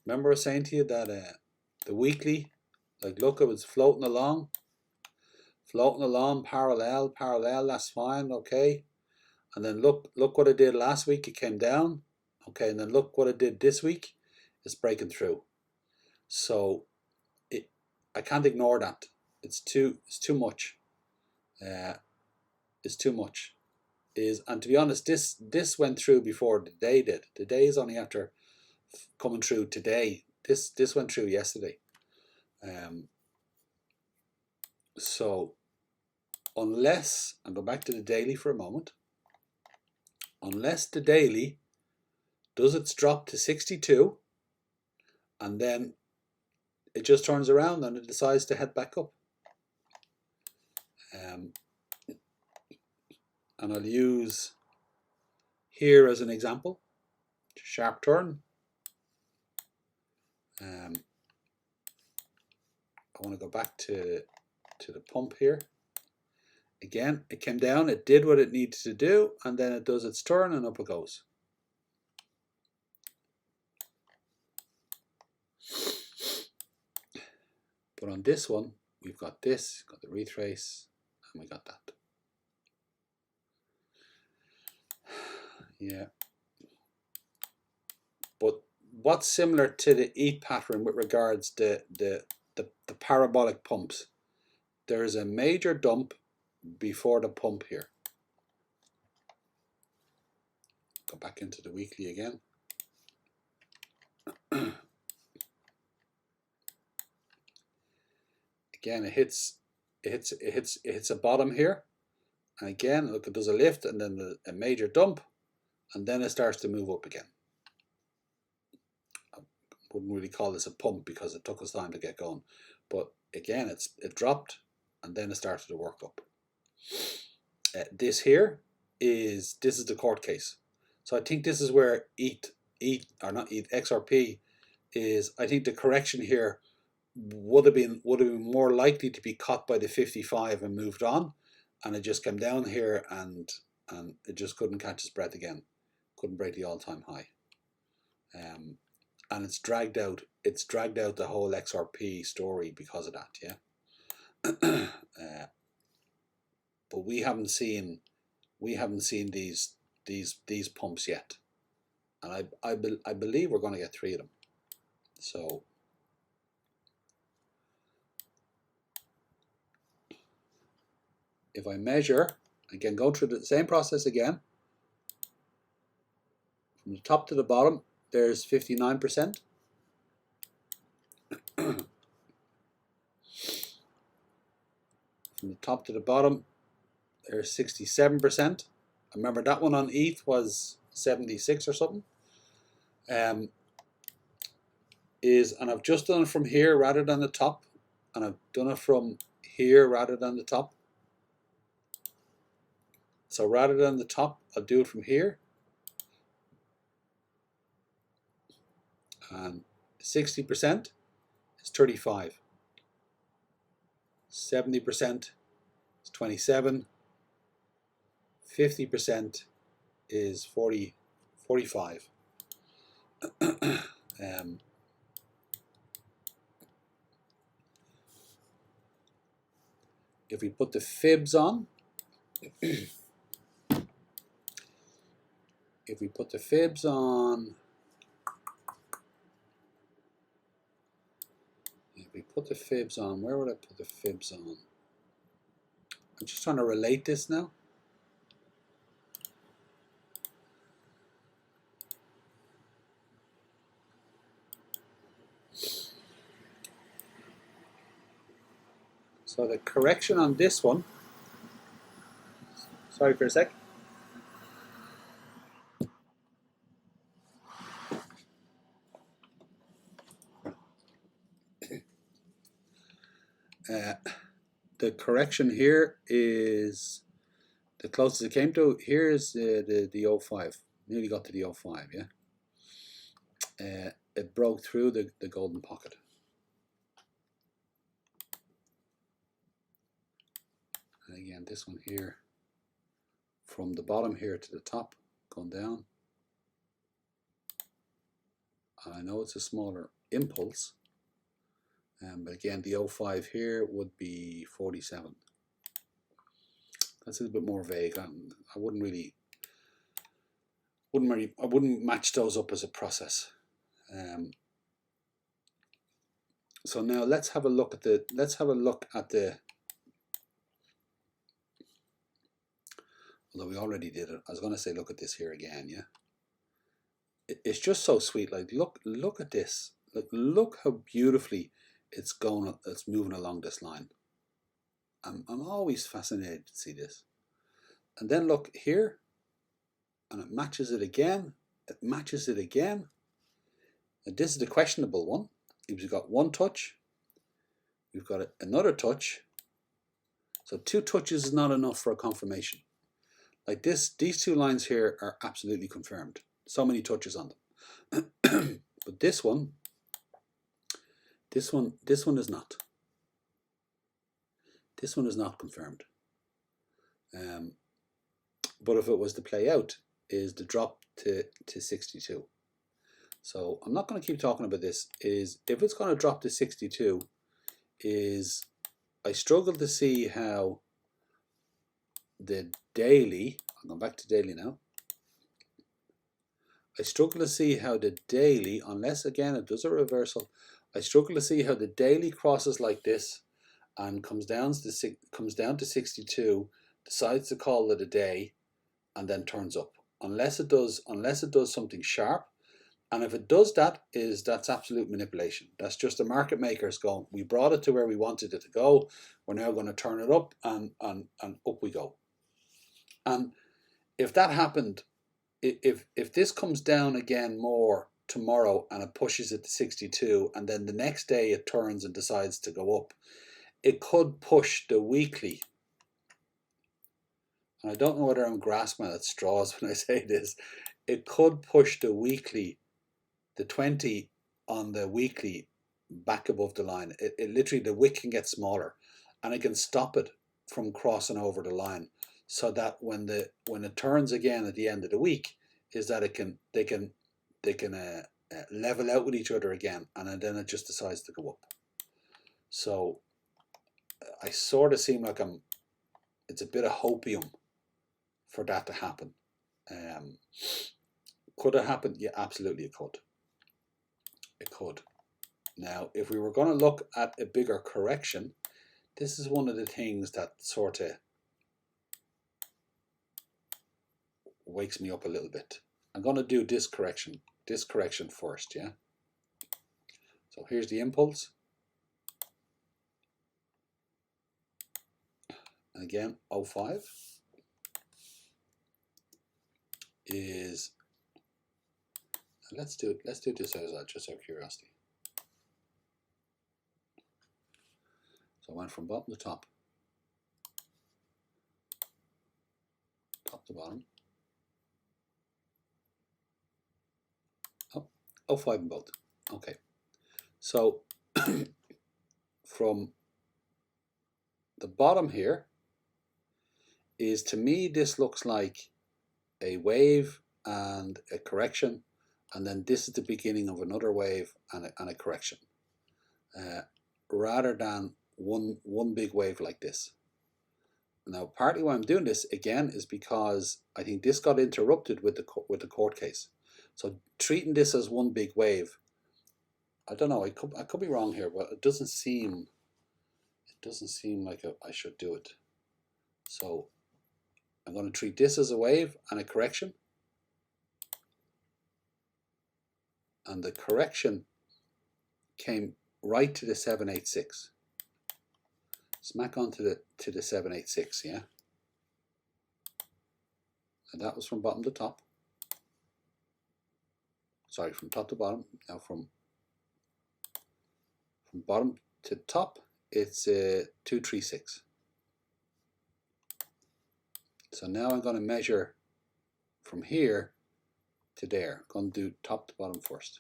remember I was saying to you that the weekly, like, look, it was floating along, parallel, that's fine, okay. And then look what it did last week, it came down, okay, and then look what it did this week, it's breaking through. So I can't ignore that. It's too much. It's too much. And to be honest, this went through before the day did. The day is only after coming through today. This went through yesterday. So unless, I'll go back to the daily for a moment, unless the daily does its drop to 62 and then it just turns around and it decides to head back up. And I'll use here as an example, sharp turn. I want to go back to the pump here. Again, it came down, it did what it needed to do, and then it does its turn and up it goes. But on this one, we've got this, got the retrace, and we got that. Yeah. But what's similar to the ETH pattern with regards to the parabolic pumps? There is a major dump before the pump here. Go back into the weekly again. Again, it hits a bottom here, and again, look, it does a lift and then a major dump, and then it starts to move up again. I wouldn't really call this a pump because it took us time to get going, but again, it dropped and then it started to work up. This here is the court case. So I think this is where XRP is. I think the correction here would have been more likely to be caught by the 55 and moved on, and it just came down here and it just couldn't catch its breath again, couldn't break the all-time high, and it's dragged out the whole XRP story because of that. Yeah. But we haven't seen these pumps yet, and I believe we're going to get 3 of them. So if I measure, again, go through the same process again, from the top to the bottom, there's 59%. From the top to the bottom, there's 67%. I remember that one on ETH was 76 or something. And I've just done it from here rather than the top, and I've done it from here rather than the top. So rather than the top, I'll do it from here. And 60% is 35. 70% is 27. 50% is 45. If we put the fibs on, where would I put the fibs on? I'm just trying to relate this now. So the correction on this one, sorry for a sec. The correction here is the closest it came to. Here's the 05. Nearly got to the 05, yeah. It broke through the golden pocket. And again, this one here, from the bottom here to the top, going down. And I know it's a smaller impulse, but again, the 05 here would be 47. That's a little bit more vague. I wouldn't I wouldn't match those up as a process. So now let's have a look at the although we already did it. I was going to say look at this here again, yeah. It's just so sweet. Like look at this. Look how beautifully it's moving along this line. I'm always fascinated to see this. And then look here, and it matches it again. It matches it again. And this is the questionable one. We've got one touch. We've got another touch. So 2 touches is not enough for a confirmation. Like this, these 2 lines here are absolutely confirmed. So many touches on them. But this one is not. This one is not confirmed. But if it was to play out, is the drop to 62. So I'm not going to keep talking about this. Is if it's going to drop to 62, is I struggle to see how the daily, I'm going back to daily now. I struggle to see how the daily, unless again it does a reversal, I struggle to see how the daily crosses like this and comes down to 62, decides to call it a day, and then turns up. Unless it does something sharp. And if it does that, that's absolute manipulation. That's just the market makers going, we brought it to where we wanted it to go. We're now going to turn it up, and up we go. And if that happened, if this comes down again more tomorrow and it pushes it to 62, and then the next day it turns and decides to go up, it could push the weekly. And I don't know whether I'm grasping at straws when I say this. It could push the weekly, the 20 on the weekly, back above the line. It literally, the wick can get smaller, and it can stop it from crossing over the line, so that when it turns again at the end of the week, is that they can level out with each other again, and then it just decides to go up. So I sort of seem like it's a bit of hopium for that to happen. Could it happen? Yeah, absolutely it could. It could. Now, if we were going to look at a bigger correction, this is one of the things that sort of wakes me up a little bit. I'm going to do this correction first, yeah? So here's the impulse. And again, 05 is, let's do this just out of curiosity. So I went from bottom to top, top to bottom. Oh, 05 in both. Okay. So from the bottom here is, to me, this looks like a wave and a correction, and then this is the beginning of another wave and a correction, rather than one big wave like this. Now, partly why I'm doing this again is because I think this got interrupted with the court case. So treating this as one big wave, I don't know. I could be wrong here, but it doesn't seem like I should do it. So I'm going to treat this as a wave and a correction. And the correction came right to the 786. Smack onto the 786, yeah? And that was from bottom to top. Sorry, from top to bottom. Now from bottom to top it's 236. So now I'm going to measure from here to there. I'm going to do top to bottom first.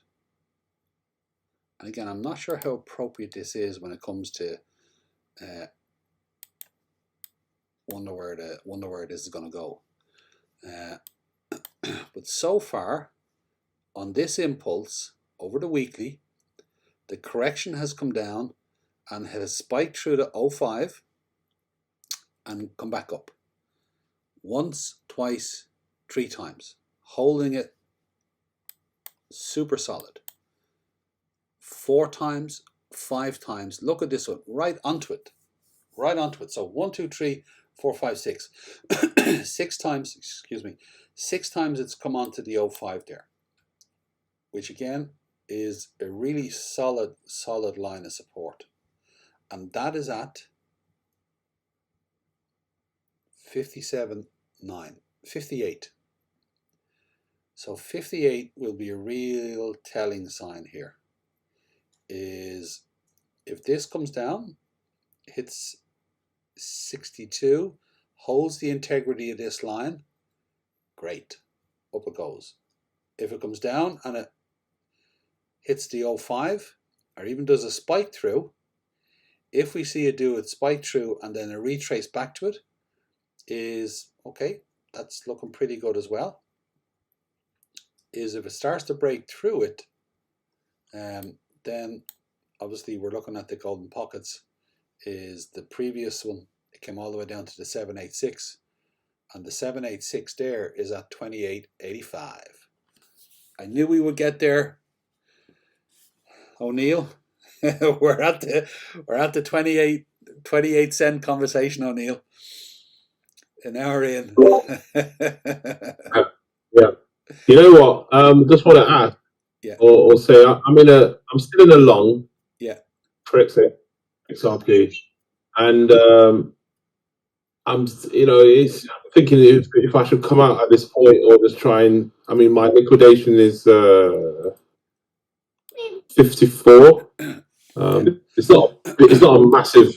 And again, I'm not sure how appropriate this is when it comes to wonder where this is going to go. But so far, on this impulse over the weekly, the correction has come down and has spiked through to 05 and come back up. Once, twice, 3 times, holding it super solid. 4 times, 5 times. Look at this one, right onto it. Right onto it. So 1, 2, 3, 4, 5, 6. 6 times, excuse me, 6 times it's come onto the 05 there, which again is a really solid line of support. And that is at 57.9, 58. So 58 will be a real telling sign here. Is if this comes down, hits 62, holds the integrity of this line, great, up it goes. If it comes down and it hits the 05 or even does a spike through, if we see it do it spike through and then a retrace back to it, is okay, that's looking pretty good as well. Is if it starts to break through it, then obviously we're looking at the golden pockets. Is the previous one, it came all the way down to the 786, and the 786 there is at 28.85. I knew we would get there, O'Neill. we're at the 28 cent conversation, O'Neill. An hour in. Yeah. You know what? Just want to add, Yeah. or say I'm still in a long. Yeah. For XRP, and I'm it's thinking if I should come out at this point or just try and. I mean, my liquidation is 54. It's not a massive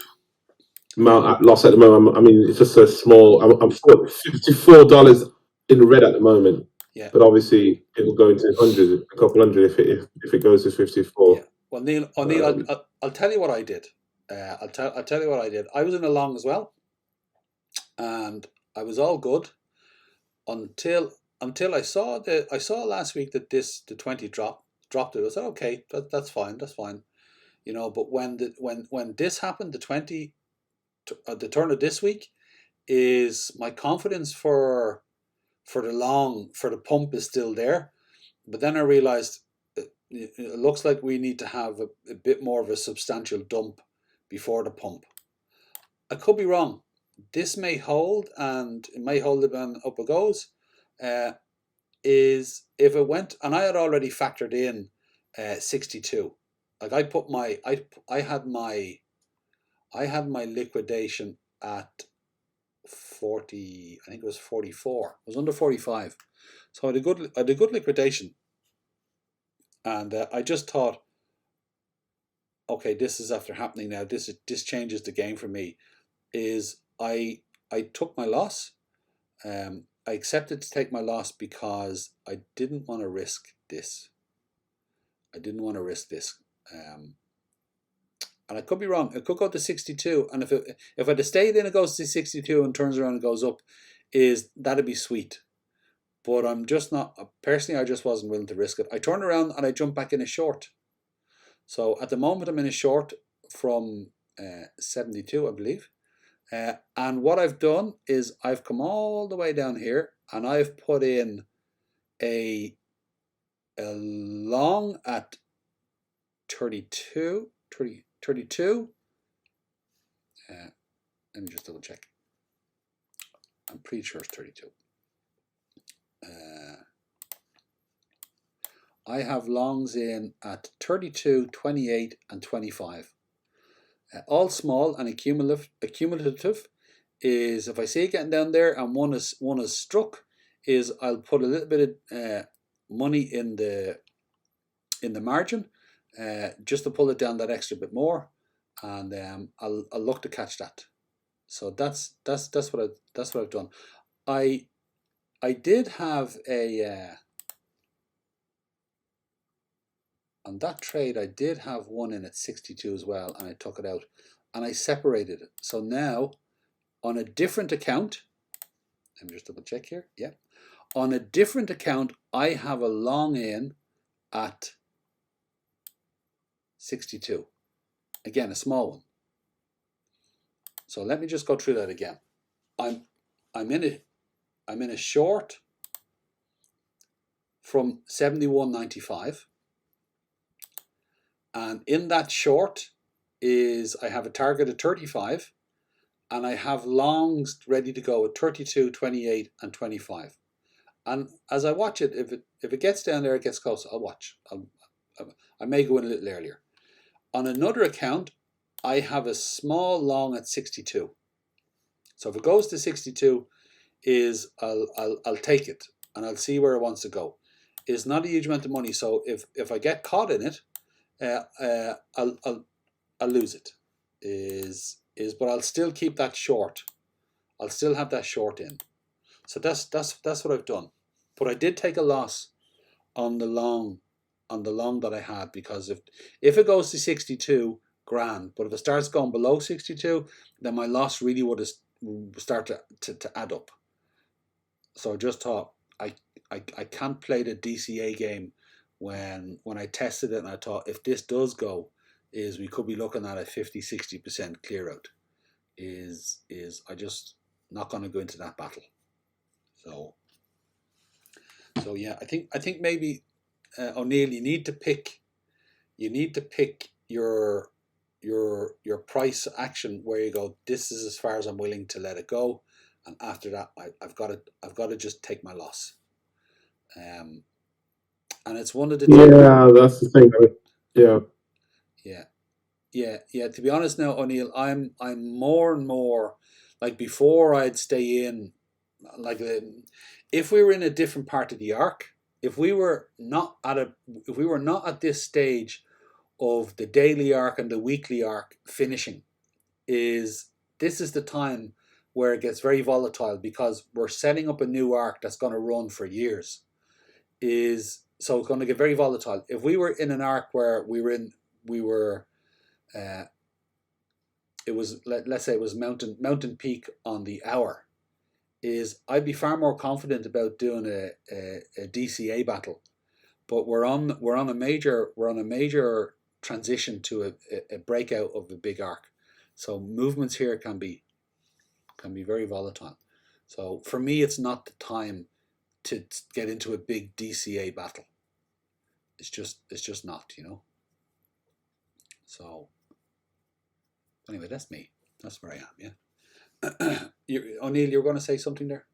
amount at loss at the moment. I mean, it's just a small. I'm $54 in the red at the moment. Yeah. But obviously, it will go into hundreds, a couple hundred if it goes to 54. Yeah. Well, Neil, I'll tell you what I did. I'll tell you what I did. I was in a long as well, and I was all good until I saw last week that the 20 dropped it. I said, okay, that's fine. You know, but when this happened, the 20 at the turn of this week, is my confidence for the pump is still there. But then I realized it looks like we need to have a bit more of a substantial dump before the pump. I could be wrong. This may hold, and it may hold it and up it goes. Is if it went, and I had already factored in 62. Like I had my liquidation at 40. I think it was 44. It was under 45. So I had a good liquidation. And I just thought, okay, this is after happening now. This changes the game for me. Is I took my loss. I accepted to take my loss because I didn't want to risk this. And I could be wrong. It could go to 62. And if I'd have stayed in, it goes to 62 and turns around and goes up, that'd be sweet. But I'm just not, personally, I just wasn't willing to risk it. I turned around and I jumped back in a short. So at the moment, I'm in a short from 72, I believe. And what I've done is I've come all the way down here and I've put in a long at 32. Let me just double check. I'm pretty sure it's 32. I have longs in at 32, 28, and 25. All small and accumulative is if I see it getting down there and one is struck, is I'll put a little bit of money in the margin just to pull it down that extra bit more. and I'll look to catch that. So that's what I've done. I did have a on that trade. I did have one in at 62 as well, and I took it out and I separated it. So now on a different account, let me just double check here. Yeah, on a different account, I have a long in at 62. Again, a small one. So let me just go through that again. I'm in a short from 71.95, and in that short is I have a target at 35, and I have longs ready to go at 32, 28, and 25. And as I watch it, if it gets down there, it gets close, I'll watch. I may go in a little earlier. On another account, I have a small long at 62. So if it goes to 62, I'll take it and I'll see where it wants to go. It's not a huge amount of money, so if I get caught in it, I'll lose it. But I'll still keep that short. I'll still have that short in. So that's what I've done. But I did take a loss on the long that I had, because if it goes to 62, grand. But if it starts going below 62, then my loss really would start to add up. So I just thought I can't play the DCA game when I tested it, and I thought if this does go, we could be looking at a 50-60% clear out. I just not going to go into that battle. So yeah, I think maybe O'Neill, you need to pick your price action where you go, this is as far as I'm willing to let it go, and after that I've got to just take my loss. And it's one of the that's the thing. Yeah. To be honest now, O'Neill, I'm more and more like before. I'd stay in like if we were in a different part of the arc. If we were not at this stage of the daily arc and the weekly arc finishing, this is the time where it gets very volatile, because we're setting up a new arc that's going to run for years. So it's going to get very volatile. If we were in an arc where it was, let's say it was mountain peak on the hour, I'd be far more confident about doing a DCA battle. But we're on a major transition to a breakout of the big arc. So movements here can be very volatile. So for me, it's not the time to get into a big DCA battle. It's just not, So anyway, that's me. That's where I am. Yeah. O'Neill, you're going to say something there?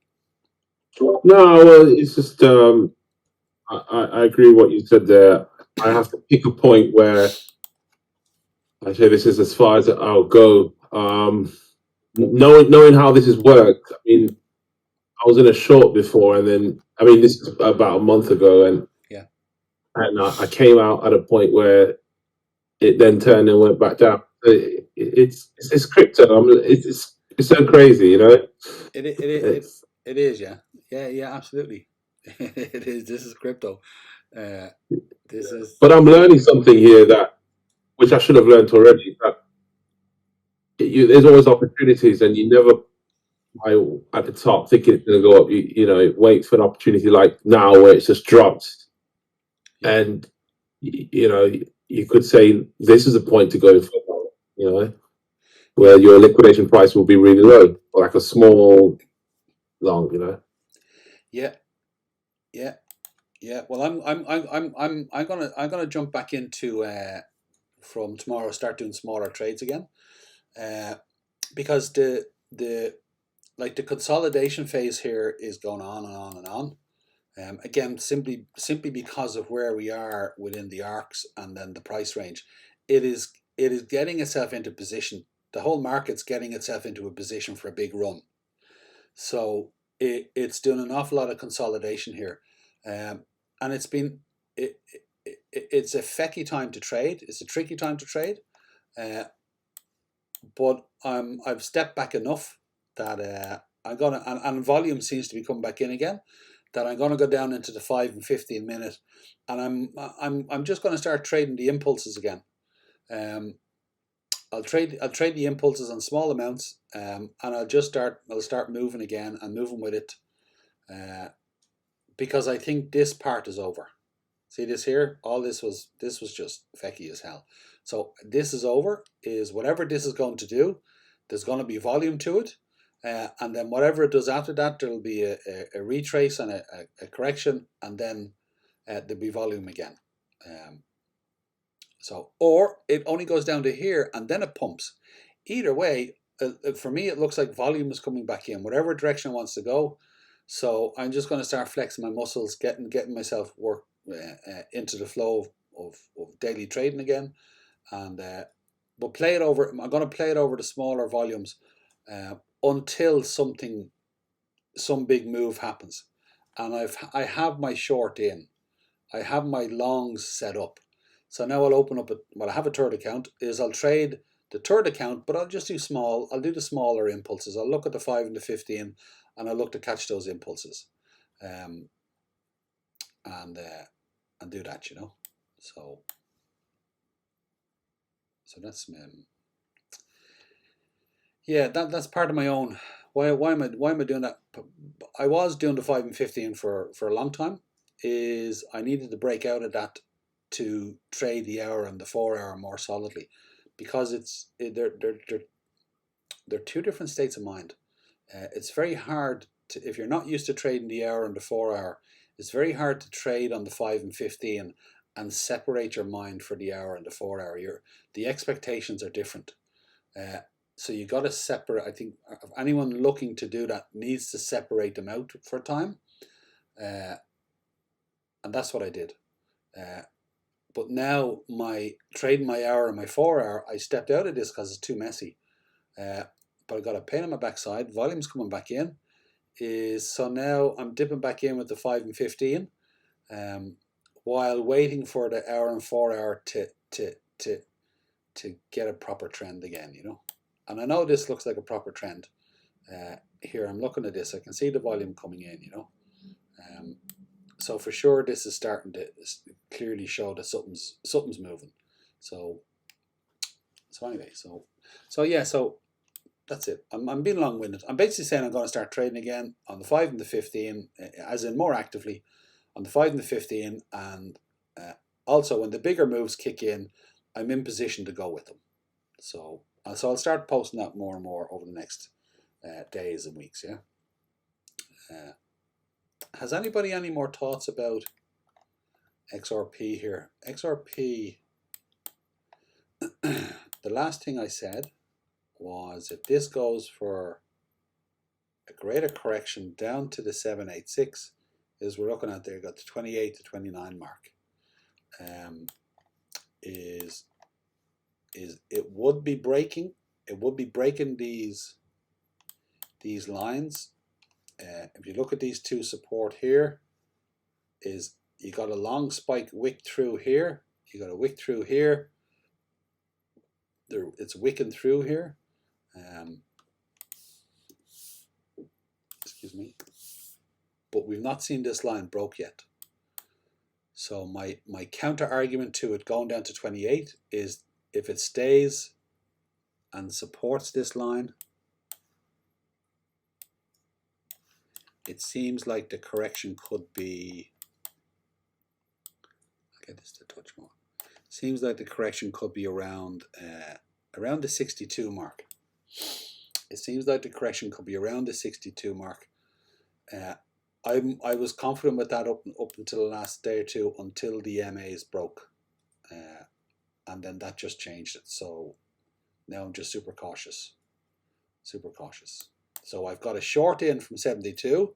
No, well, it's just I agree with what you said there. I have to pick a point where I say this is as far as I'll go. Knowing how this has worked, I mean, I was in a short before, and then this is about a month ago, and I came out at a point where it then turned and went back down. It's crypto. It's so crazy, It is, yeah, absolutely. It is. This is crypto. But I'm learning something here which I should have learned already. That there's always opportunities, and you never buy at the top thinking it's going to go up. Wait for an opportunity like now where it's just dropped, and you could say this is a point to go for. Where your liquidation price will be really low, like a small long. Yeah. Well, I'm gonna jump back into from tomorrow, start doing smaller trades again, because the consolidation phase here is going on and on and on. Again, simply because of where we are within the arcs and then the price range, it is getting itself into position. The whole market's getting itself into a position for a big run. So it's doing an awful lot of consolidation here, and it's a fecky time to trade. It's a tricky time to trade, but I've stepped back enough that I'm gonna, and volume seems to be coming back in again, that I'm gonna go down into the 5 and 15 minute, and I'm just gonna start trading the impulses again. I'll trade the impulses on small amounts, and I'll start moving again and moving with it, because I think this part is over. See this here? All this was just fecky as hell. So this is over. Is whatever this is going to do, there's going to be volume to it, and then whatever it does after that, there'll be a retrace and a correction, and then there'll be volume again. So, or it only goes down to here and then it pumps. Either way, for me, it looks like volume is coming back in, whatever direction it wants to go. So I'm just going to start flexing my muscles, getting myself work into the flow of daily trading again, and but play it over. I'm going to play it over the smaller volumes until some big move happens, and I have my short in, I have my longs set up. So now I'll open up I have a third account. I'll trade the third account, but I'll just do small. I'll do the smaller impulses. I'll look at the 5 and the 15, and I'll look to catch those impulses, and do that, you know. So that's yeah, that's part of my own. Why am I doing that? I was doing the 5 and 15 for a long time. Is I needed to break out of that to trade the hour and the 4 hour more solidly, because they're two different states of mind. It's very hard to, if you're not used to trading the hour and the 4 hour, it's very hard to trade on the 5 and 15 and separate your mind for the hour and the 4 hour. The expectations are different. So you got to separate. I think anyone looking to do that needs to separate them out for a time. And that's what I did. But now trading my hour and my 4 hour, I stepped out of this because it's too messy. But I got a pain on my backside. Volume's coming back in. So now I'm dipping back in with the 5 and 15, while waiting for the hour and 4 hour to get a proper trend again, you know. And I know this looks like a proper trend. Here I'm looking at this. I can see the volume coming in, you know. So for sure, this is starting to clearly show that something's moving. So anyway, so yeah, so that's it. I'm being long-winded. I'm basically saying I'm going to start trading again on the 5 and the 15, as in more actively on the 5 and the 15, and also when the bigger moves kick in, I'm in position to go with them. So I'll start posting that more and more over the next days and weeks. Yeah. Has anybody any more thoughts about XRP here? XRP, the last thing I said was if this goes for a greater correction down to the 786, is we're looking at there, got the 28 to 29 mark. Is it would be breaking these lines. If you look at these two support here, is you got a long spike wick through here, you got a wick through here, it's wicking through here, excuse me, but we've not seen this line broke yet. So my counter argument to it going down to 28 is if it stays and supports this line, it seems like the correction could be, I'll get this to touch more. Seems like the correction could be around the 62 mark. It seems like the correction could be around the 62 mark. I was confident with that up until the last day or two, until the MAs broke, and then that just changed it. So now I'm just super cautious. So I've got a short in from 72.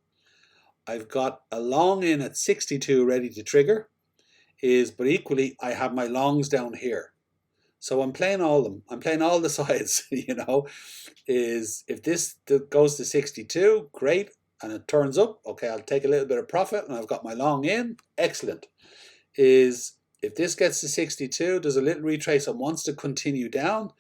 I've got a long in at 62 ready to trigger. But equally I have my longs down here. So I'm playing all of them. I'm playing all the sides, you know. Is if this goes to 62, great, and it turns up, okay, I'll take a little bit of profit and I've got my long in, excellent. Is if this gets to 62, there's a little retrace and wants to continue down,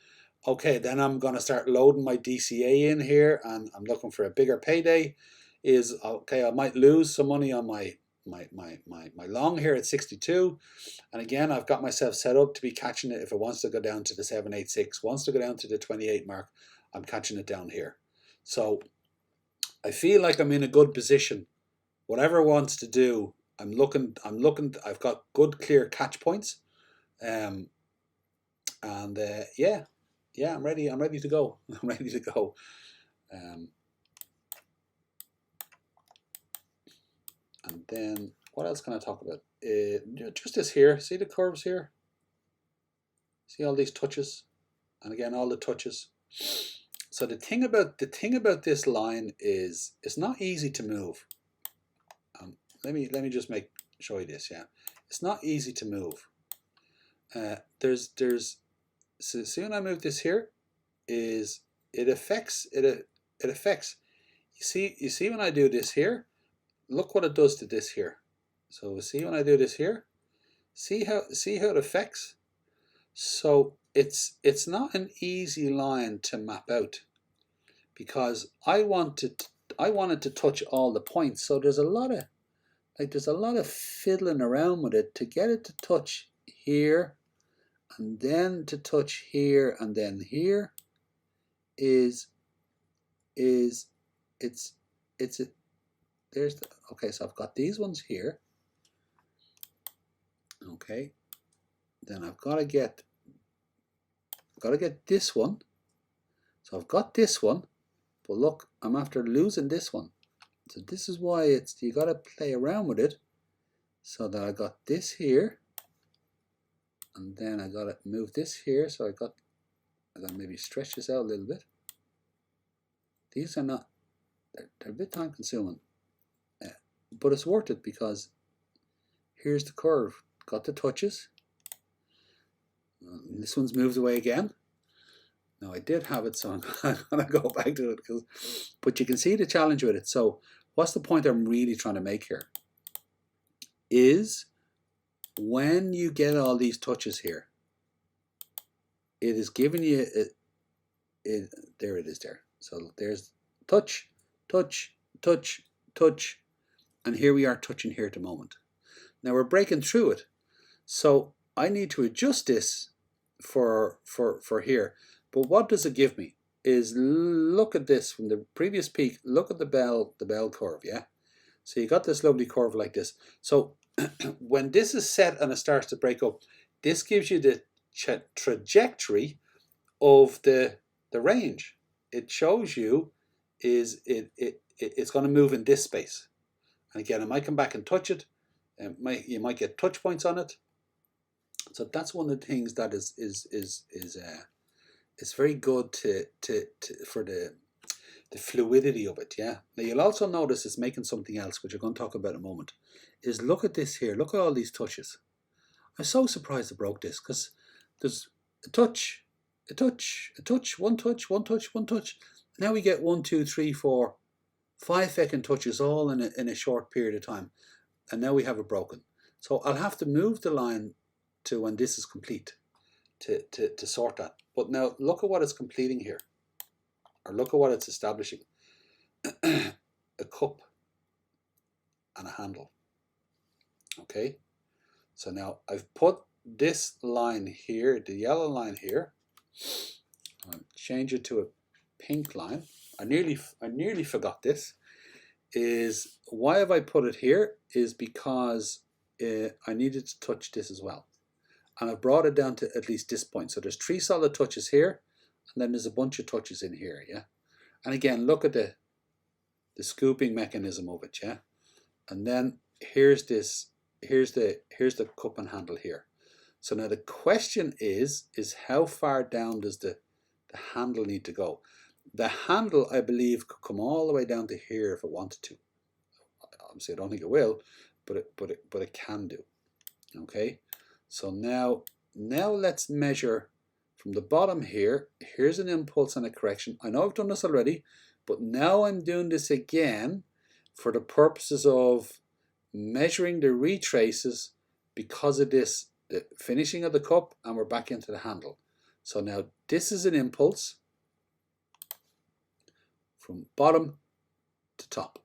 Okay, then I'm going to start loading my DCA in here, and I'm looking for a bigger payday. Is okay, I might lose some money on my long here at 62, and again I've got myself set up to be catching it if it wants to go down to the 786, wants to go down to the 28 mark. I'm catching it down here, so I feel like I'm in a good position. Whatever it wants to do, I'm looking. I've got good clear catch points, and yeah, I'm ready. I'm ready to go. I'm ready to go. And then what else can I talk about? Just this here. See the curves here? See all these touches? And again, all the touches. So the thing about this line is it's not easy to move. Let me just show you this. Yeah, it's not easy to move. So see when I move this here, it affects. You see when I do this here. Look what it does to this here. So see when I do this here, see how it affects. So it's not an easy line to map out, because I wanted to touch all the points. So there's a lot of fiddling around with it to get it to touch here, and then to touch here, and then here. Okay, so I've got these ones here. Okay, then I've got to get this one. So I've got this one, but look, I'm after losing this one. So this is why you got to play around with it, so that I got this here, and then I got to move this here. So I got to maybe stretch this out a little bit. These are not, they're a bit time consuming. But it's worth it, because here's the curve. Got the touches. This one's moved away again. Now I did have it, so I'm going to go back to it. But you can see the challenge with it. So what's the point I'm really trying to make here? Is when you get all these touches here, it is giving you, there it is there. So there's touch, touch, touch, touch. And here we are touching here at the moment. Now we're breaking through it. So I need to adjust this for here. But what does it give me? Is look at this from the previous peak. Look at the bell curve, yeah? So you got this lovely curve like this. So when this is set and it starts to break up, this gives you the trajectory of the range. It shows you it's going to move in this space. And again, it might come back and touch it. You might get touch points on it. So that's one of the things that is very good for the fluidity of it. Yeah. Now you'll also notice it's making something else, which we're going to talk about in a moment. Is look at this here. Look at all these touches. I'm so surprised it broke this, because there's a touch, a touch, a touch, one touch, one touch, one touch. Now we get 1, 2, 3, 4, 5 second touches all in a short period of time, and now we have it broken. So I'll have to move the line to when this is complete to sort that. But now look at what it's completing here, or look at what it's establishing. A cup and a handle. Okay, so now I've put this line here, the yellow line here. I'll change it to a pink line. I nearly forgot this. Is why have I put it here? Is because I needed to touch this as well, and I've brought it down to at least this point. So there's 3 solid touches here, and then there's a bunch of touches in here. Yeah, and again, look at the scooping mechanism of it. Yeah, and then here's the cup and handle here. So now the question is how far down does the handle need to go? The handle, I believe, could come all the way down to here if it wanted to. Obviously, I don't think it will, but it can do. Okay, so now let's measure from the bottom here. Here's an impulse and a correction. I know I've done this already, but now I'm doing this again for the purposes of measuring the retraces, because of this, the finishing of the cup, and we're back into the handle. So now this is an impulse from bottom to top.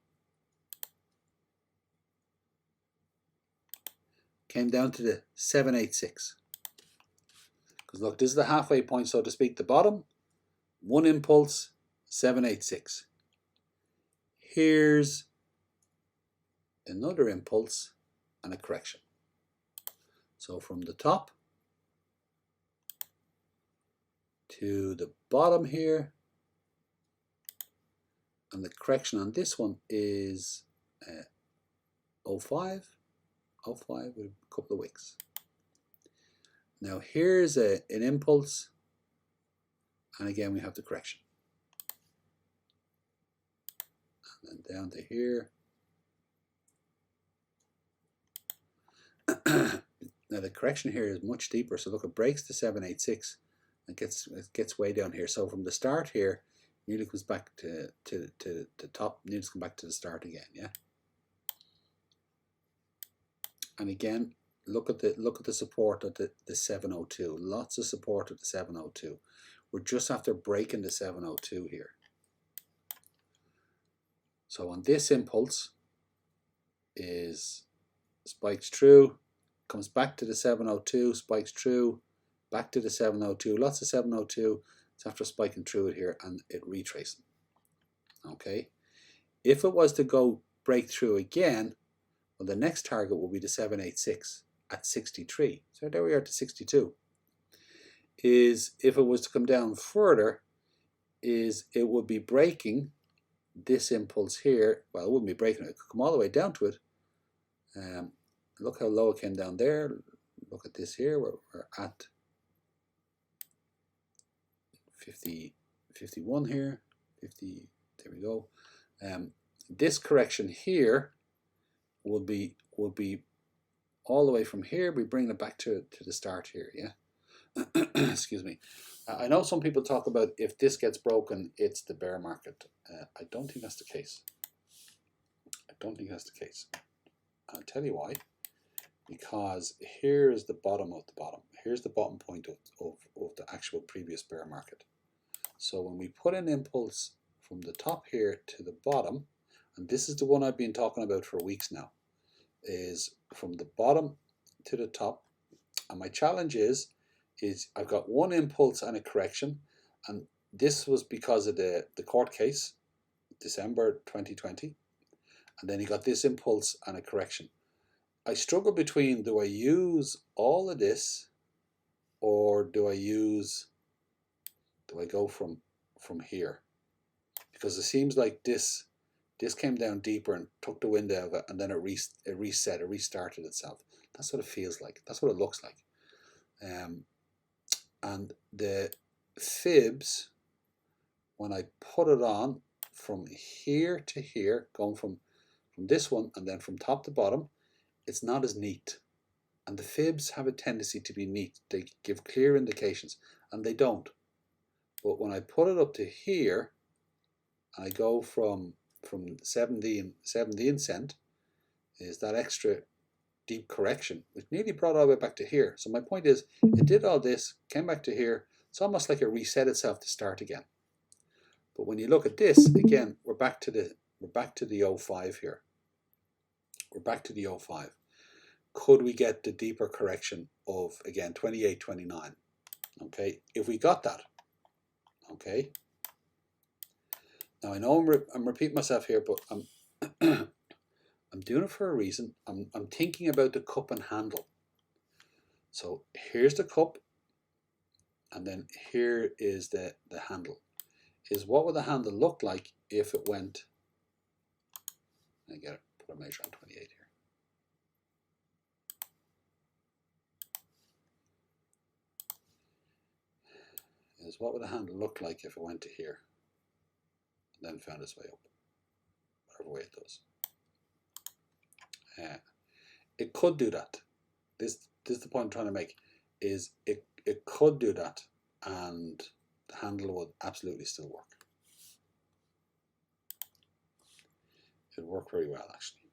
Came down to the 786. Because look, this is the halfway point, so to speak, the bottom, one impulse, 786. Here's another impulse and a correction. So from the top to the bottom here, and the correction on this one is 05 with a couple of wicks. Now here's an impulse, and again we have the correction. And then down to here. Now the correction here is much deeper, so look, it breaks the 786 and it gets way down here. So from the start here, nearly comes back to the top, nearly come back to the start again, yeah. And again, look at the support at the 702. Lots of support at the 702. We're just after breaking the 702 here. So on this impulse is spikes through, comes back to the 702, spikes through, back to the 702, lots of 702. It's after spiking through it here and it retracing. Okay, if it was to go break through again, well, the next target will be the 786 at 63. So there we are to 62. Is if it was to come down further, is it would be breaking this impulse here. Well, it wouldn't be breaking it. It could come all the way down to it. Look how low it came down there. Look at this here. We're at 50, 51 here. 50. There we go. This correction here would be all the way from here. We bring it back to the start here. Yeah. Excuse me. I know some people talk about if this gets broken, it's the bear market. I don't think that's the case. I don't think that's the case. I'll tell you why. Because here is the bottom of the bottom. Here's the bottom point of the actual previous bear market. So when we put an impulse from the top here to the bottom, and this is the one I've been talking about for weeks now, is from the bottom to the top. And my challenge is I've got one impulse and a correction, and this was because of the court case, December 2020, and then you got this impulse and a correction. I struggle between, do I use all of this, or do I go from here? Because it seems like this came down deeper and took the wind out of it, and then it restarted itself. That's what it feels like. That's what it looks like. And the fibs, when I put it on from here to here, going from this one and then from top to bottom, it's not as neat. And the fibs have a tendency to be neat. They give clear indications, and they don't. But when I put it up to here, and I go from 17 cent, is that extra deep correction, which nearly brought all the way back to here. So my point is, it did all this, came back to here. It's almost like it reset itself to start again. But when you look at this again, we're back to the 05 here. We're back to the 05. Could we get the deeper correction of, again, 28, 29? Okay, if we got that, okay. Now I know I'm repeating myself here, but I'm doing it for a reason. I'm thinking about the cup and handle. So here's the cup, and then here is the handle. Is what would the handle look like if it went? I get it. Put a measure on 28 here. Is what would the handle look like if it went to here, and then found its way up, whatever way it does. It could do that. This is the point I'm trying to make. Is it could do that, and the handle would absolutely still work. It would work very well, actually.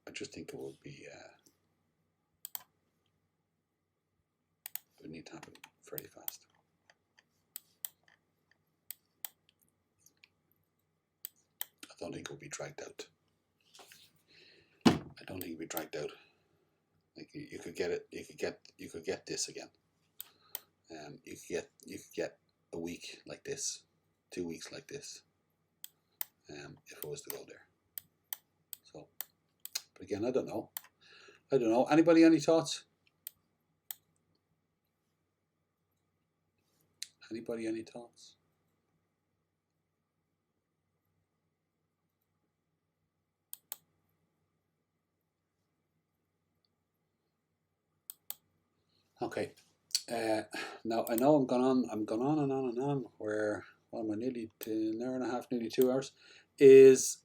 I just think it would be would need to happen fairly fast. I don't think it will be dragged out. I don't think it will be dragged out. Like you could get it. You could get this again. You could get a week like this, 2 weeks like this. If it was to go there. So, but again, I don't know. Anybody any thoughts? Anybody any thoughts? Okay. Now I know I'm going on and on. Where what am I, nearly an hour and a half, nearly 2 hours? Is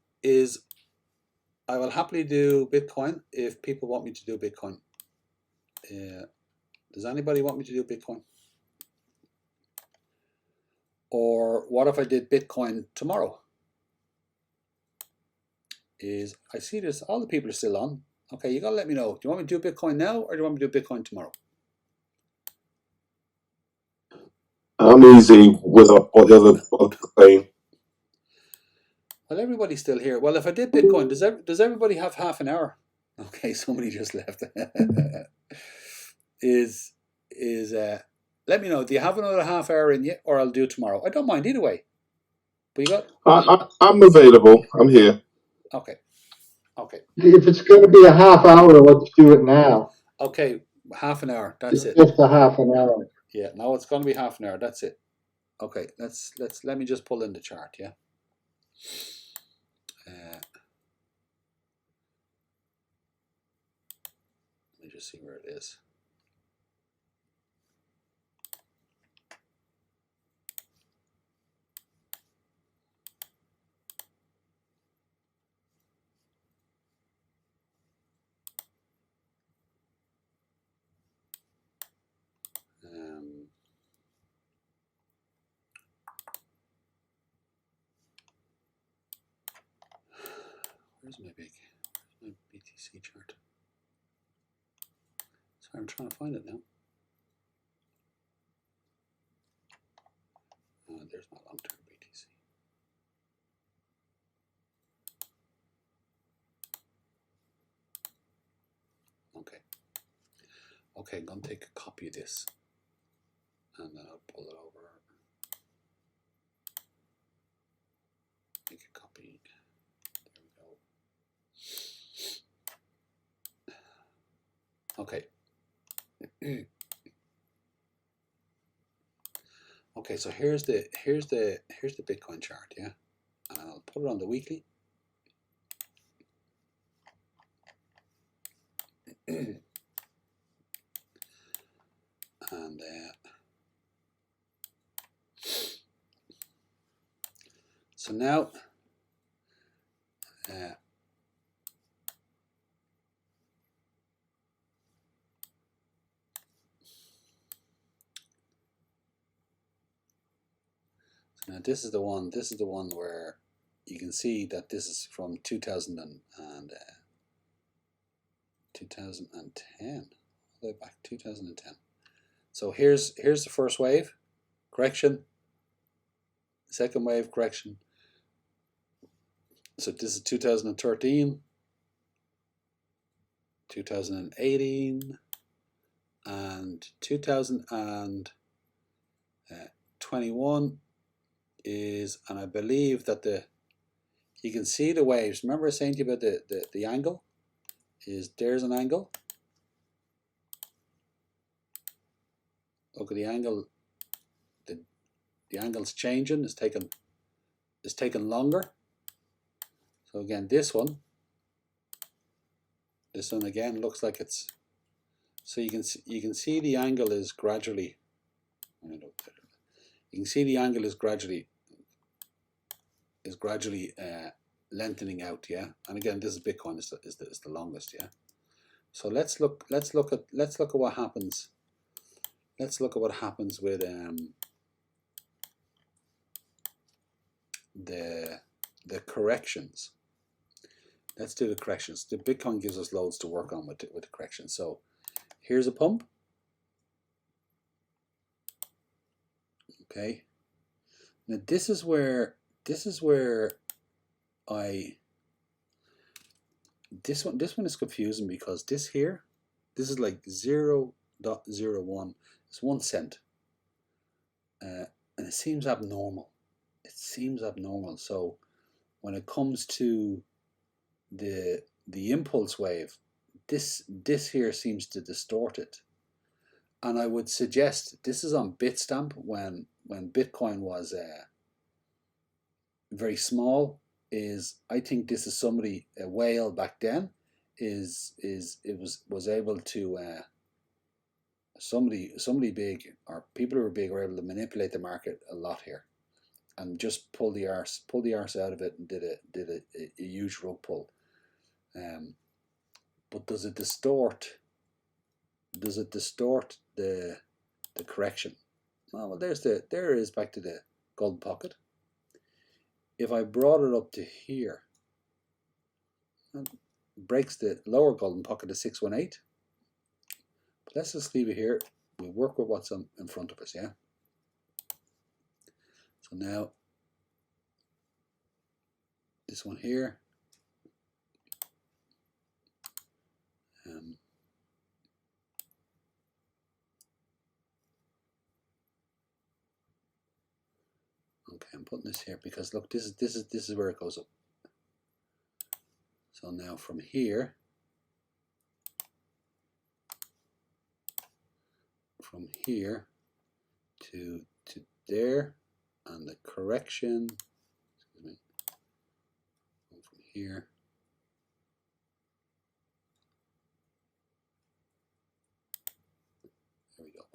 I will happily do Bitcoin if people want me to do Bitcoin. Does anybody want me to do Bitcoin? Or what if I did Bitcoin tomorrow? I see this, all the people are still on. Okay, you gotta let me know. Do you want me to do Bitcoin now or do you want me to do Bitcoin tomorrow? I'm easy with what the other saying. Well, everybody's still here. Well, if I did Bitcoin, does everybody have half an hour? Okay, somebody just left. Let me know. Do you have another half hour in you, or I'll do it tomorrow? I don't mind either way. But you got. I'm available. I'm here. Okay. Okay. If it's going to be a half hour, let's do it now. Okay, half an hour. That's it. Just a half an hour. Yeah. Now it's going to be half an hour. That's it. Okay. Let me just pull in the chart. Yeah. Let me just see where it is. Where's my BTC chart? Sorry, I'm trying to find it now. There's my long-term BTC. Okay. Okay, I'm going to take a copy of this and then I'll pull it over. Make a copy. There we go. Okay. Okay, so here's the Bitcoin chart, yeah, and I'll put it on the weekly. And so now now this is the one where you can see that this is from 2010, all the way back 2010. So here's the first wave, correction, second wave, correction. So this is 2013, 2018, and 2021 is, and I believe that you can see the waves. Remember I was saying to you about the angle? There's an angle. Look at the angle. The angle's changing. It's taken longer. So again, this one again looks like it's. So you can see the angle is gradually. You can see the angle is gradually lengthening out. Yeah, and again, this is Bitcoin. Is the longest. Yeah. So let's look at what happens. Let's look at what happens with the corrections. Let's do the corrections. The Bitcoin gives us loads to work on with the corrections. So here's a pump. Okay. Now this is where I this one is confusing, because this here, this is like 0.01. It's 1 cent, and it seems abnormal. It seems abnormal. So when it comes to the impulse wave, this here seems to distort it. And I would suggest this is on Bitstamp when Bitcoin was very small. I think this is somebody, a whale back then, was able to somebody big, or people who were big, were able to manipulate the market a lot here, and just pull the arse out of it, and did a huge rug pull. But does it distort the correction? Well, there is back to the golden pocket. If I brought it up to here, it breaks the lower golden pocket to 618. But let's just leave it here. We work with what's in front of us, yeah? So now, this one here, okay, I'm putting this here because look, this is where it goes up. So now from here, to there, and the correction, excuse me, from here there we go.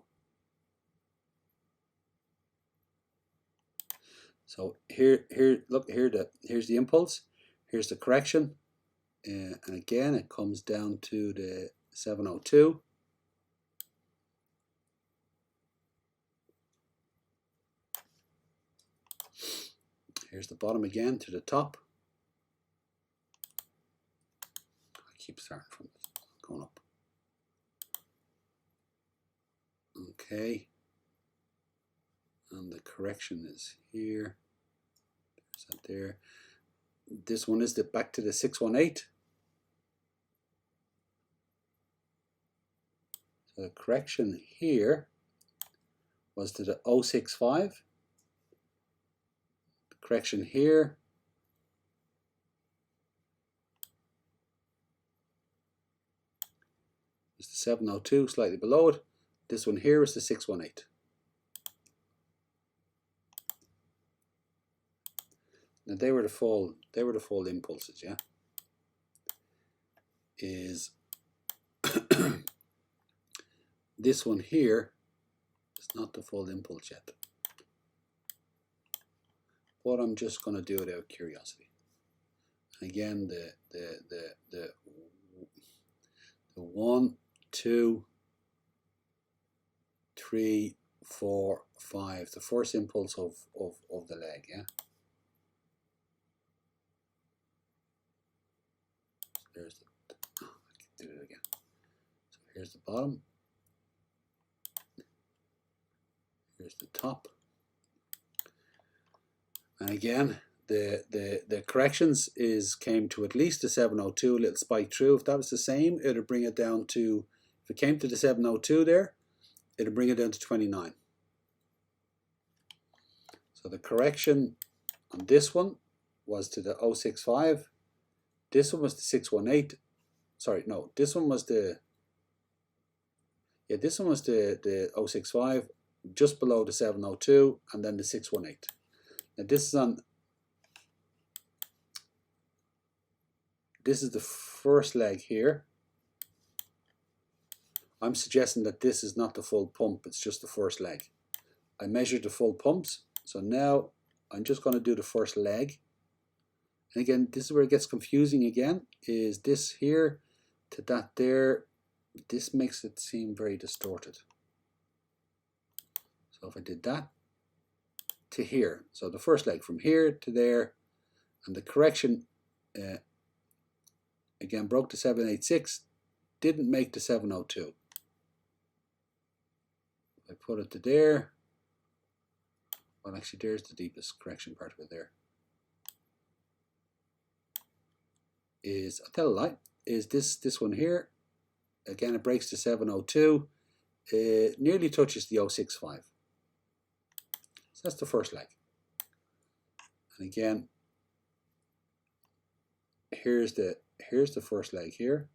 So here look, here's the impulse, here's the correction, and again it comes down to the 702. Here's the bottom again to the top. I keep starting from going up. Okay. And the correction is here. There's that there. This one is back to the 618. So the correction here was to the 065. The correction here is the 702, slightly below it. This one here is the 618. Now they were the full impulses, yeah. Is this one here is not the full impulse yet. But I'm just going to do it out of curiosity. And again, the 1, 2, 3, 4, 5, the first impulse of the leg, yeah. There's the, I can do it again. So here's the bottom. Here's the top. And again, the corrections came to at least the 702, a little spike through. If that was the same, it would bring it down to, if it came to the 702 there, it would bring it down to 29. So the correction on this one was to the 065. This one was the 618. Sorry, no, this one was the, yeah, this one was the 065, just below the 702, and then the 618. Now this is the first leg here. I'm suggesting that this is not the full pump, it's just the first leg. I measured the full pumps, so now I'm just going to do the first leg. And again, this is where it gets confusing again, is this here to that there. This makes it seem very distorted. So if I did that to here, so the first leg from here to there, and the correction again broke the 786, didn't make the 702. I put it to there, Well, actually, there's the deepest correction part of it there. I'll tell a lie, is this one here. Again, it breaks to 702. It nearly touches the 065. So that's the first leg. And again, here's the first leg here.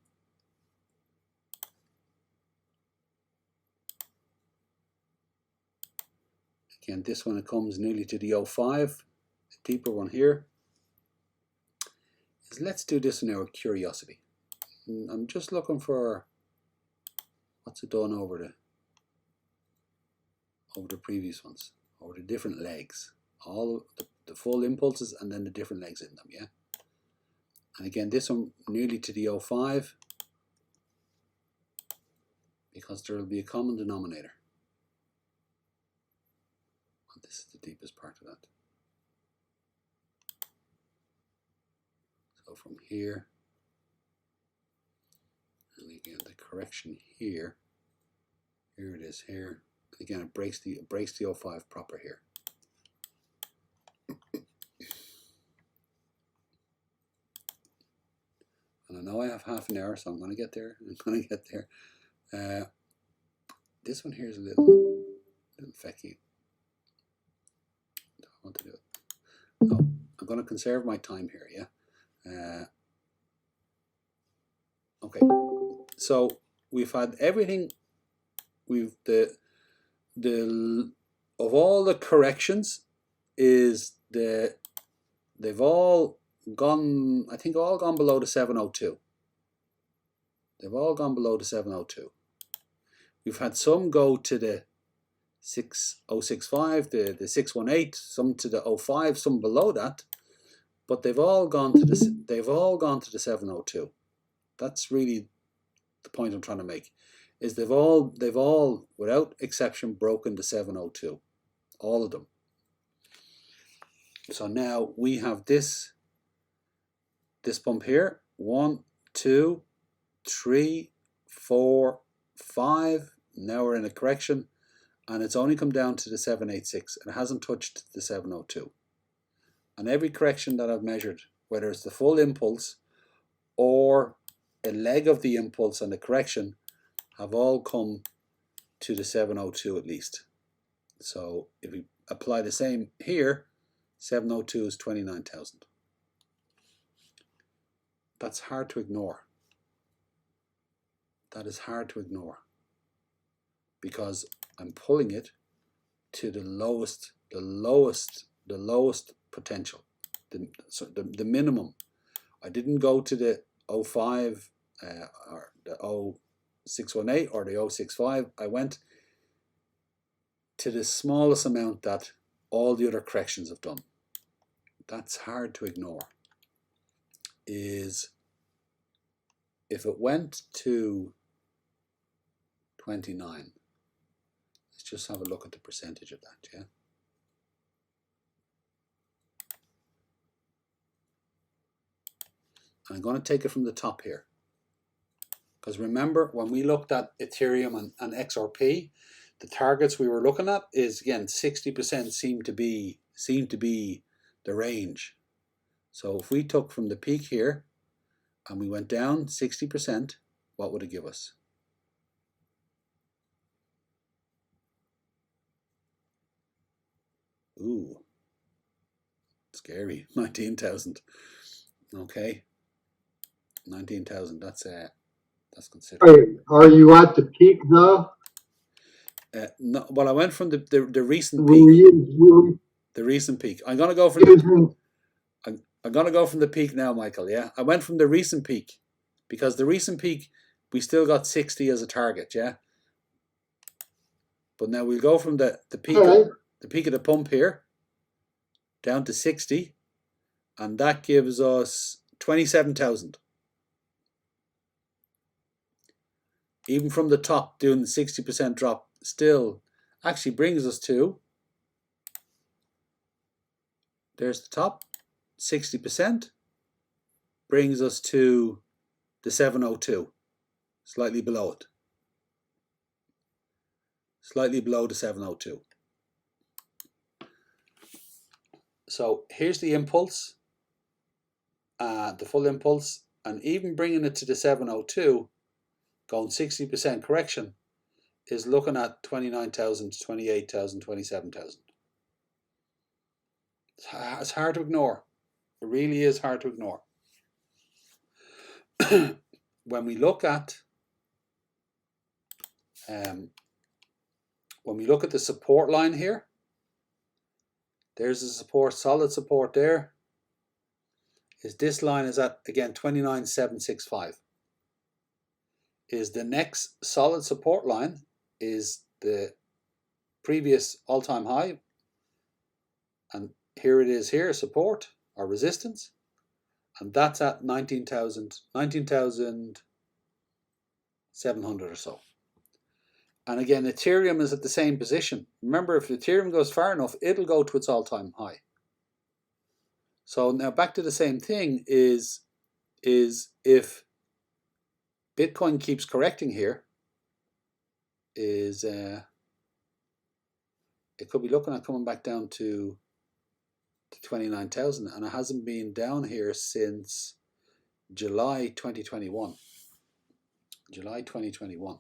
Again, this one, it comes nearly to the 05, the deeper one here. Let's do this now with curiosity. I'm just looking for what's it done over the previous ones, over the different legs, all the full impulses and then the different legs in them, yeah. And again, this one nearly to the 05, because there will be a common denominator. And this is the deepest part of that. So from here, and again the correction here, here it is here. Again, it breaks the 05 proper here. And I know I have half an hour, so I'm going to get there. This one here is a little fecky. I want to do it. No, I'm going to conserve my time here, yeah. Okay, so we've had everything. We've of all the corrections, they've all gone, I think all gone below the 702. They've all gone below the 702. We've had some go to the 6065, the 618, some to the 05, some below that, but they've all gone to the 702. That's really the point I'm trying to make, is they've all without exception broken the 702, all of them. So now we have this bump here, 1, 2, 3, 4, 5. Now we're in a correction, and it's only come down to the 786, and it hasn't touched the 702. And every correction that I've measured, whether it's the full impulse or a leg of the impulse and the correction, have all come to the 702 at least. So if we apply the same here, 702 is 29,000. That's hard to ignore. That is hard to ignore, because I'm pulling it to the lowest potential, the minimum. I didn't go to the 05 or the 0618 or the 065. I went to the smallest amount that all the other corrections have done. That's hard to ignore. Is if it went to 29, let's just have a look at the percentage of that, yeah. I'm going to take it from the top here, because remember when we looked at Ethereum and XRP, the targets we were looking at is, again, 60% seemed to be the range. So if we took from the peak here and we went down 60%, what would it give us? Ooh, scary. 19,000. Okay, 19,000. That's considerable. Are you at the peak though? No, well, I went from the recent peak. The recent peak. I'm gonna go from the peak now, Michael. Yeah, I went from the recent peak, because the recent peak we still got 60 as a target. Yeah, but now we'll go from the peak the peak of the pump here down to 60, and that gives us 27,000. Even from the top, doing the 60% drop still actually brings us to, there's the top, 60% brings us to the 702, slightly below it. Slightly below the 702. So here's the impulse, the full impulse, and even bringing it to the 702, going 60% correction, is looking at 29,000, 28,000, 27,000. It's hard to ignore. It really is hard to ignore. When we look at the support line here, there's a support, solid support there. This line is at, again, 29,765. Is the next solid support line is the previous all-time high, and here it is here, support or resistance, and that's at 19,700 or so. And again, Ethereum is at the same position. Remember, if Ethereum goes far enough, it'll go to its all-time high. So now back to the same thing is if Bitcoin keeps correcting here, it could be looking at coming back down to 29,000, and it hasn't been down here since July 2021. July 2021.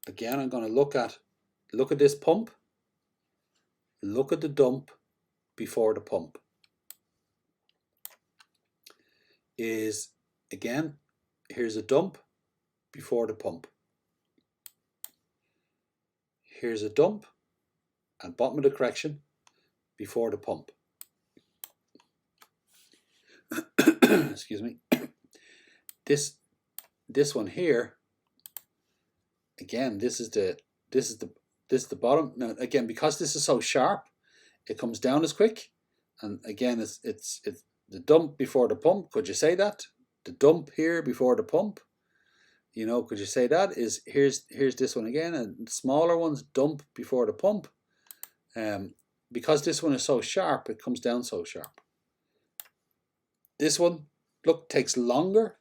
Again, I'm going to look at this pump, look at the dump before the pump. Is, again, here's a dump before the pump. Here's a dump and bottom of the correction before the pump. Excuse me. This one here, again, this is the bottom. Now again, because this is so sharp, it comes down as quick, and again, it's the dump before the pump. Could you say that? The dump here before the pump. You know, could you say that? Is here's this one again, and smaller ones dump before the pump. Because this one is so sharp, it comes down so sharp. This one, look, takes longer.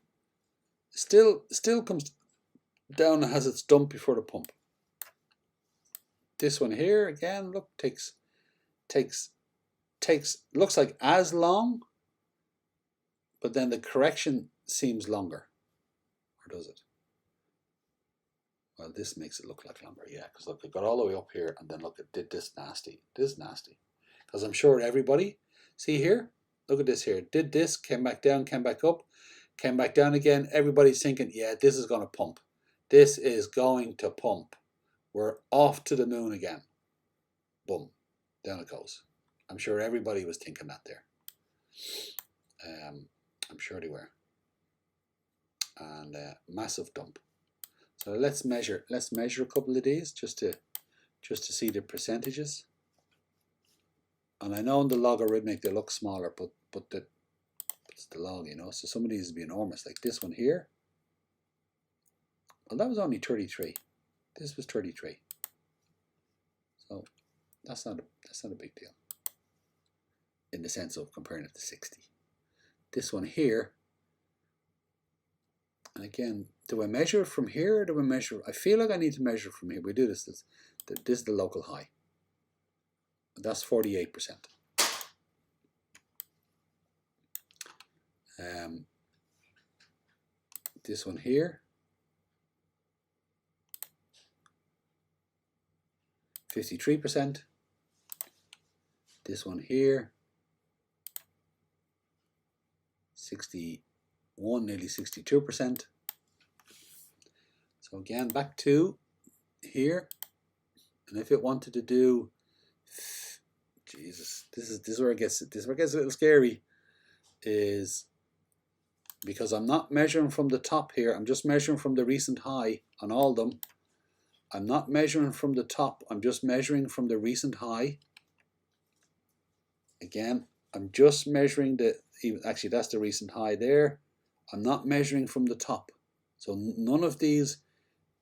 Still comes down and has its dump before the pump. This one here again, look, takes looks like as long, but then the correction seems longer. Or does it? Well, this makes it look like longer, yeah, because look, it got all the way up here, and then look, it did this nasty. This is nasty. Because I'm sure everybody, see here, look at this here, did this, came back down, came back up, came back down again. Everybody's thinking, yeah, this is going to pump. This is going to pump. We're off to the moon again. Boom, down it goes. I'm sure everybody was thinking that there. I'm sure they were. And massive dump. So let's measure a couple of these just to see the percentages. And I know in the logarithmic they look smaller, but it's the log, you know. So some of these would be enormous, like this one here. Well, that was only 33. This was 33. So that's not a big deal in the sense of comparing it to 60. This one here. And again, do I measure it from here or do I measure? I feel like I need to measure from here. We do this. This is the local high. That's 48%. This one here, 53%. This one here, 61, nearly 62%. So again, back to here, and if it wanted to do, Jesus, this is where it gets a little scary, is because I'm not measuring from the top here. I'm just measuring from the recent high on all of them. I'm not measuring from the top. I'm just measuring from the recent high. Again, I'm just measuring actually that's the recent high there. I'm not measuring from the top. So none of these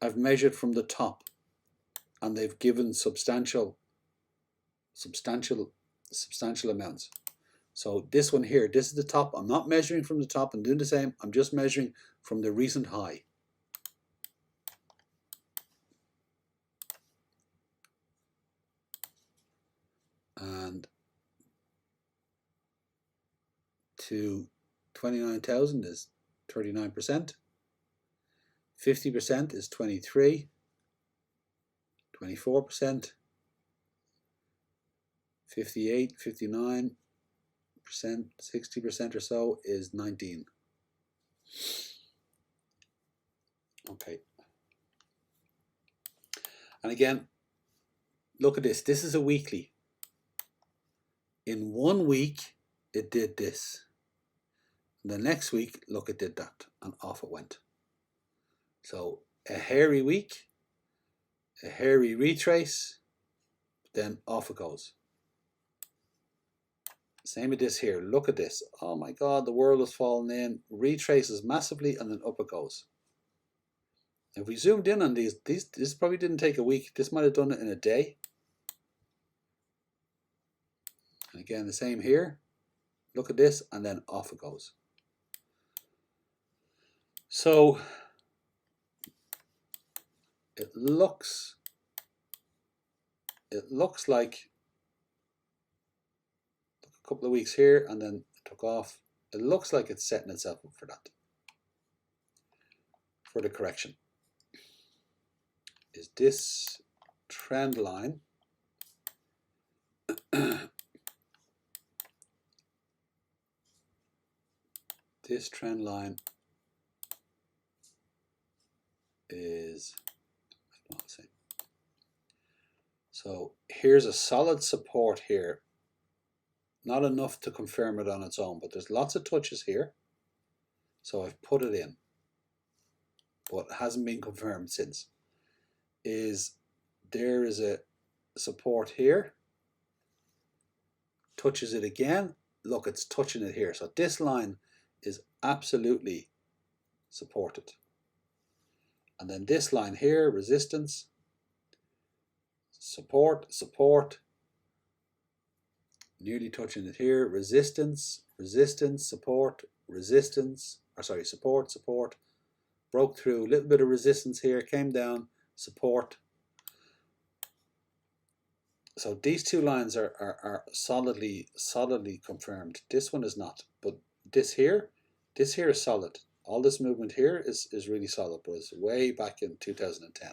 I've measured from the top, and they've given substantial amounts. So this one here, this is the top. I'm not measuring from the top and doing the same. I'm just measuring from the recent high. to 29,000 is 39%. 50% is 23. 24%. 58, 59%, 60% or so is 19. Okay. And again, look at this. This is a weekly. In 1 week, it did this. The next week, look, it did that, and off it went. So a hairy week, a hairy retrace, then off it goes. Same with this here. Look at this. Oh my God, the world is falling in. Retraces massively, and then up it goes. If we zoomed in on these, this probably didn't take a week. This might have done it in a day. And again, the same here. Look at this, and then off it goes. So it looks like a couple of weeks here, and then it took off. It looks like it's setting itself up for that, for the correction. Is this trend line this trend line is not the same. So here's a solid support here. Not enough to confirm it on its own, but there's lots of touches here. So I've put it in, but it hasn't been confirmed since. There is a support here, touches it again. Look, it's touching it here. So this line is absolutely supported. And then this line here, resistance, support, support, nearly touching it here, resistance, resistance, support, resistance, or sorry, support, support, broke through, a little bit of resistance here, came down, support. So these two lines are solidly confirmed. This one is not, but this here is solid. All this movement here is really solid, but it's way back in 2010.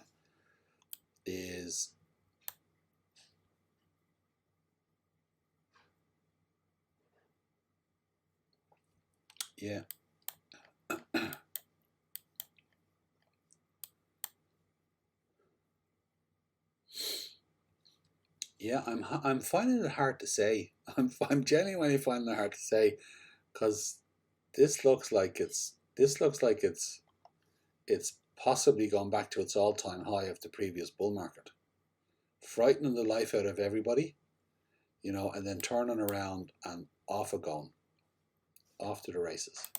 Yeah. Yeah, I'm finding it hard to say. I'm genuinely finding it hard to say, because this looks like it's possibly gone back to its all-time high of the previous bull market, frightening the life out of everybody, you know, and then turning around and off it going, off to the races.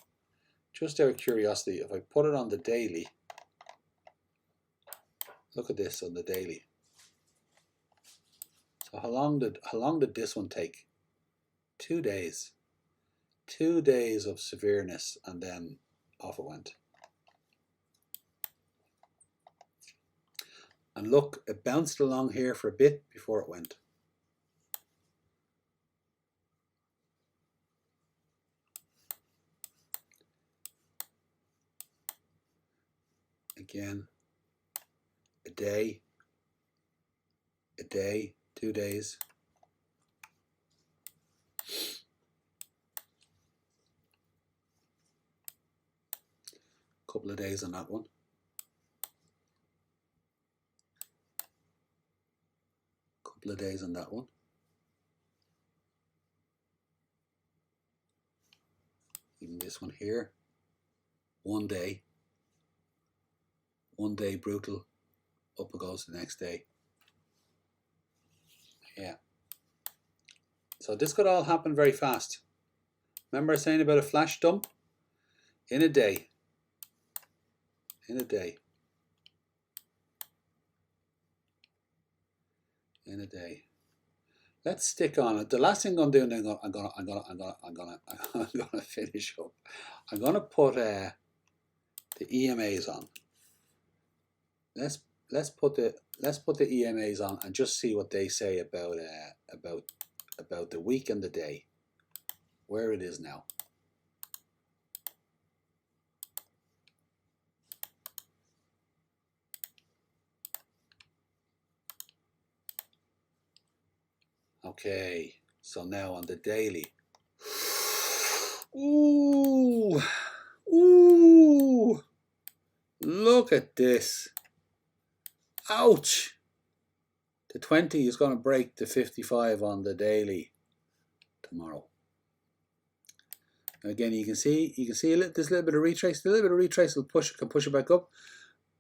Just out of curiosity, if I put it on the daily, look at this on the daily. So how long did this one take? 2 days. 2 days of severeness, and then off it went. And look, it bounced along here for a bit before it went. Again, a day, 2 days. Couple of days on that one. Couple of days on that one. Even this one here. 1 day. 1 day brutal. Up it goes the next day. Yeah. So this could all happen very fast. Remember I was saying about a flash dump? In a day. In a day. In a day. Let's stick on it. The last thing I'm doing, I'm gonna finish up. I'm gonna put the EMAs on. Let's put the EMAs on and just see what they say about the week and the day, where it is now. Okay, so now on the daily. Ooh, ooh, look at this. Ouch. The 20 is going to break the 55 on the daily tomorrow. Again, you can see there's a little bit of retrace. A little bit of retrace will can push it back up.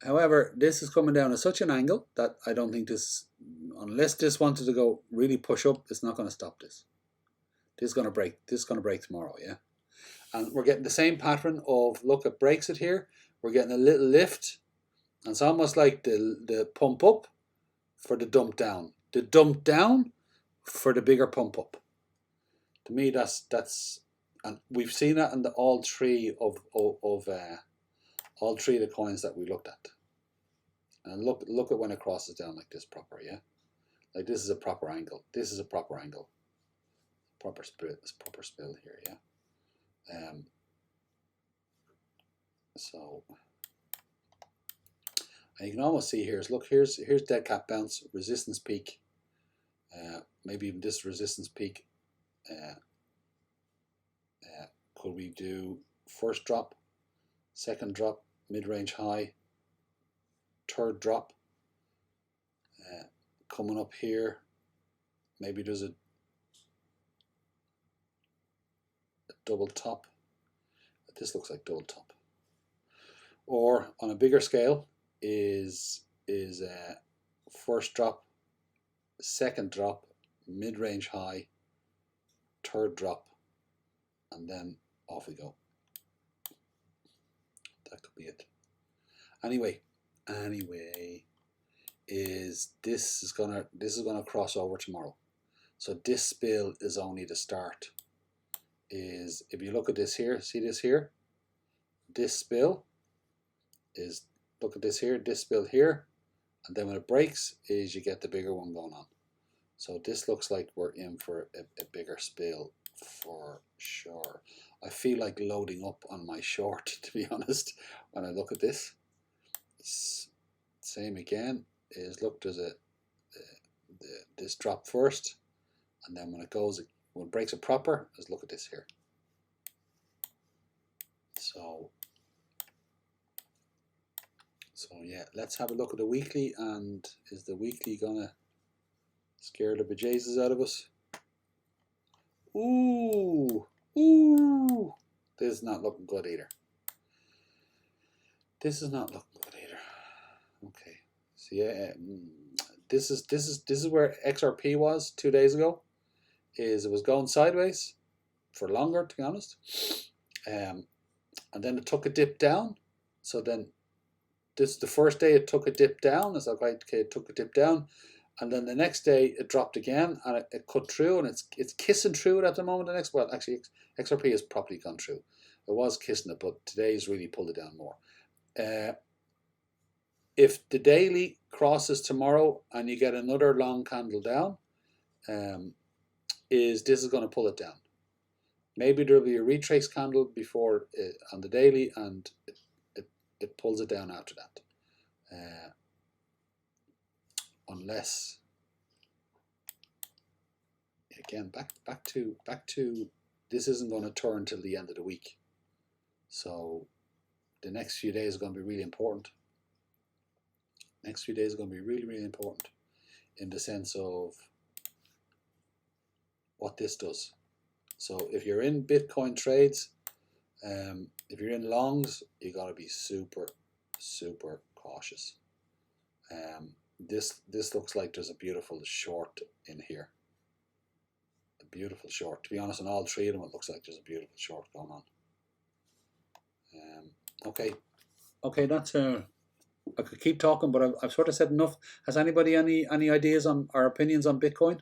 However, this is coming down at such an angle that I don't think this, unless this wanted to go really push up, it's not going to stop this. This is going to break. This is going to break tomorrow, yeah. And we're getting the same pattern of, look, it breaks it here. We're getting a little lift. And it's almost like the pump up for the dump down. The dump down for the bigger pump up. To me, that's and we've seen that in all three of the coins that we looked at. And look at when it crosses down like this proper, yeah? Like this is a proper angle. This is a proper angle. Proper spill here, yeah? So, and you can almost see here, look, here's dead cat bounce, resistance peak, maybe even this resistance peak. Could we do first drop, second drop, mid-range high, third drop, coming up here, maybe there's a double top. This looks like double top. Or on a bigger scale is first drop, second drop, mid-range high, third drop, and then off we go. That could be it. Anyway, this is gonna cross over tomorrow. So this spill is only the start. Is if you look at this here, see this here? This spill is, look at this here, this spill here, and then when it breaks is you get the bigger one going on. So this looks like we're in for a bigger spill for sure. I feel like loading up on my short, to be honest, when I look at this. It's same again, is look, there's this drop first, and then when it breaks it proper, is look at this here. So yeah, let's have a look at the weekly, and is the weekly gonna scare the bejesus out of us? Ooh, this is not looking good either. This is not looking good either. Okay, so yeah, this is where XRP was 2 days ago. Is it was going sideways for longer, to be honest, and then it took a dip down. So then this is the first day it took a dip down. It's like, okay, it took a dip down, and then the next day it dropped again, and it cut through, and it's kissing through it at the moment. Well, actually, XRP has properly gone through. It was kissing it, but today's really pulled it down more. If the daily crosses tomorrow and you get another long candle down, this is going to pull it down. Maybe there'll be a retrace candle before on the daily, and it pulls it down after that. Unless, again, back to this isn't going to turn till the end of the week. So the next few days are going to be really important. Next few days are going to be really, really important in the sense of what this does. So if you're in Bitcoin trades, if you're in longs, you got to be super, super cautious. This looks like there's a beautiful short in here. A beautiful short. To be honest, on all three of them, it looks like there's a beautiful short going on. Okay, that's I could keep talking, but I've sort of said enough. Has anybody any ideas on our opinions on Bitcoin?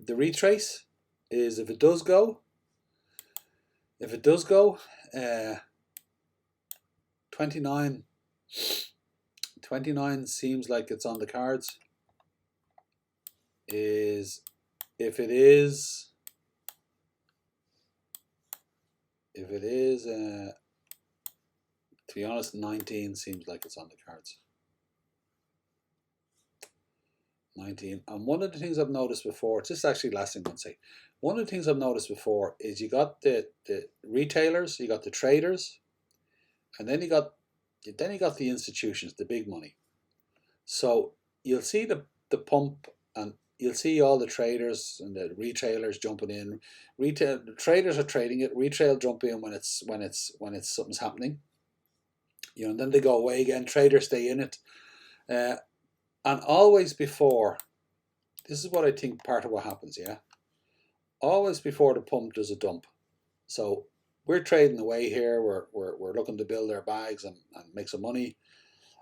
The retrace is if it does go, 29 seems like it's on the cards. Is if it is to be honest, 19 seems like it's on the cards. 19. And one of the things I've noticed before, this is actually last thing I'm going to say. One of the things I've noticed before is you got the retailers, you got the traders, and then you got the institutions, the big money. So you'll see the pump, and you'll see all the traders and the retailers jumping in. The traders are trading it, retail jump in when it's something's happening. You know, and then they go away again. Traders stay in it. And always before, this is what I think part of what happens, yeah? Always before the pump, there's a dump. So we're trading away here, we're looking to build our bags and make some money.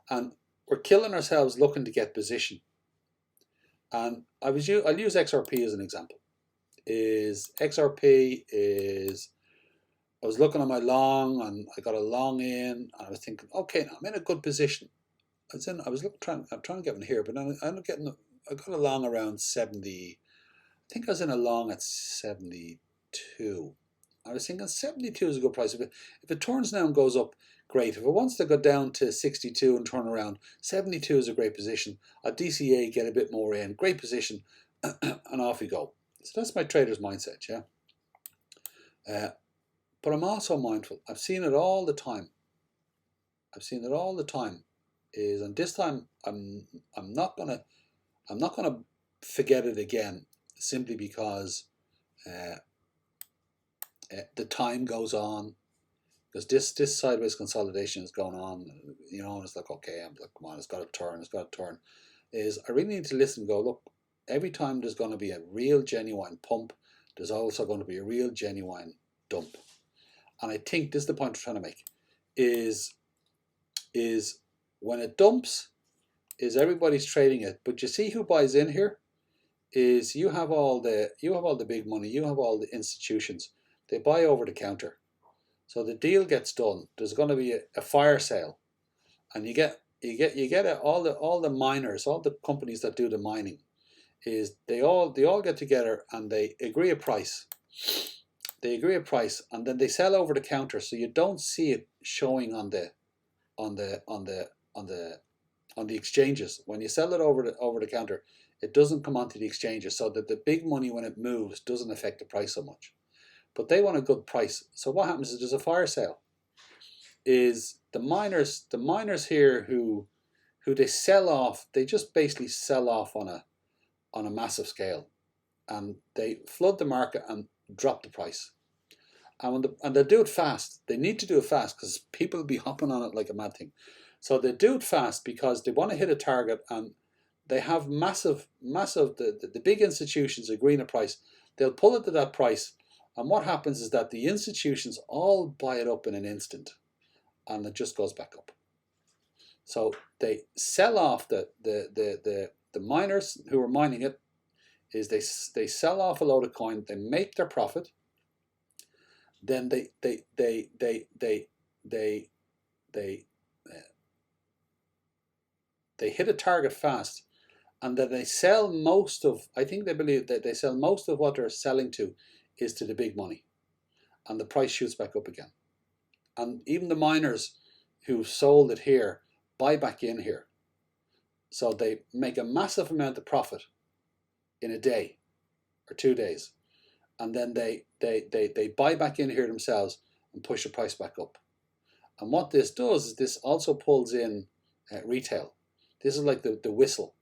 And we're killing ourselves looking to get position. And I'll use XRP as an example. XRP is, I was looking at my long and I got a long in and I was thinking, okay, now I'm in a good position. I'm trying to get one here, but I got a long around 70. I think I was in a long at 72. I was thinking 72 is a good price. If it turns now and goes up, great. If it wants to go down to 62 and turn around, 72 is a great position. At DCA, get a bit more in, great position, and off you go. So that's my trader's mindset, yeah. But I'm also mindful. I've seen it all the time. And this time I'm not gonna forget it again, simply because the time goes on, because this sideways consolidation is going on, you know, and it's like, okay, I'm like, come on, it's got to turn. Is I really need to listen and go, look, every time there's going to be a real genuine pump, there's also going to be a real genuine dump. And I think this is the point I'm trying to make, is when it dumps, is everybody's trading it, but you see who buys in here? Is you have all the big money, you have all the institutions. They buy over the counter. So the deal gets done. There's going to be a fire sale, and you get all the miners, all the companies that do the mining, is they all get together and they agree a price. And then they sell over the counter, so you don't see it showing on the exchanges. When you sell it over the counter, it doesn't come onto the exchanges, so that the big money, when it moves, doesn't affect the price so much. But they want a good price. So what happens is there's a fire sale. Is the miners here who they sell off, they just basically sell off on a massive scale, and they flood the market and drop the price. And they do it fast. They need to do it fast because people will be hopping on it like a mad thing. So they do it fast because they want to hit a target, and they have massive the big institutions agreeing a price. They'll pull it to that price, and what happens is that the institutions all buy it up in an instant, and it just goes back up. So they sell off the miners who are mining it. Is they sell off a load of coin, they make their profit, then they hit a target fast, and then they sell most of, I think they believe that they sell most of what they're selling to is to the big money, and the price shoots back up again. And even the miners who sold it here buy back in here. So they make a massive amount of profit in a day or 2 days, and then they buy back in here themselves and push the price back up. And what this does is this also pulls in retail. This is like the whistle,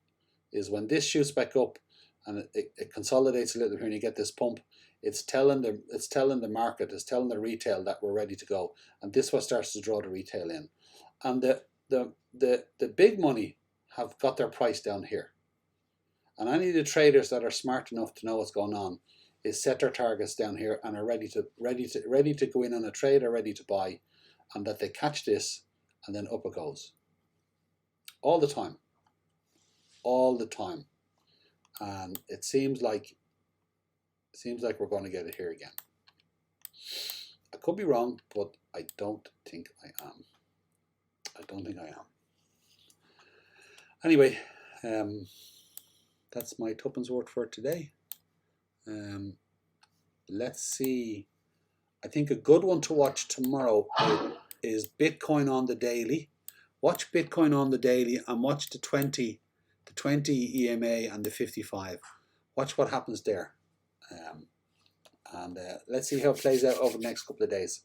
is when this shoots back up and it consolidates a little here and you get this pump, it's telling the market, it's telling the retail that we're ready to go, and this is what starts to draw the retail in. And the big money have got their price down here, and any of the traders that are smart enough to know what's going on is set their targets down here and are ready to go in on a trade, or ready to buy, and that they catch this and then up it goes all the time. And it seems like we're going to get it here again. I could be wrong, but I don't think I am. Anyway, that's my tuppence worth for today. Let's see. I think a good one to watch tomorrow is Bitcoin on the daily. Watch Bitcoin on the daily and watch the 20 EMA and the 55. Watch what happens there. And let's see how it plays out over the next couple of days.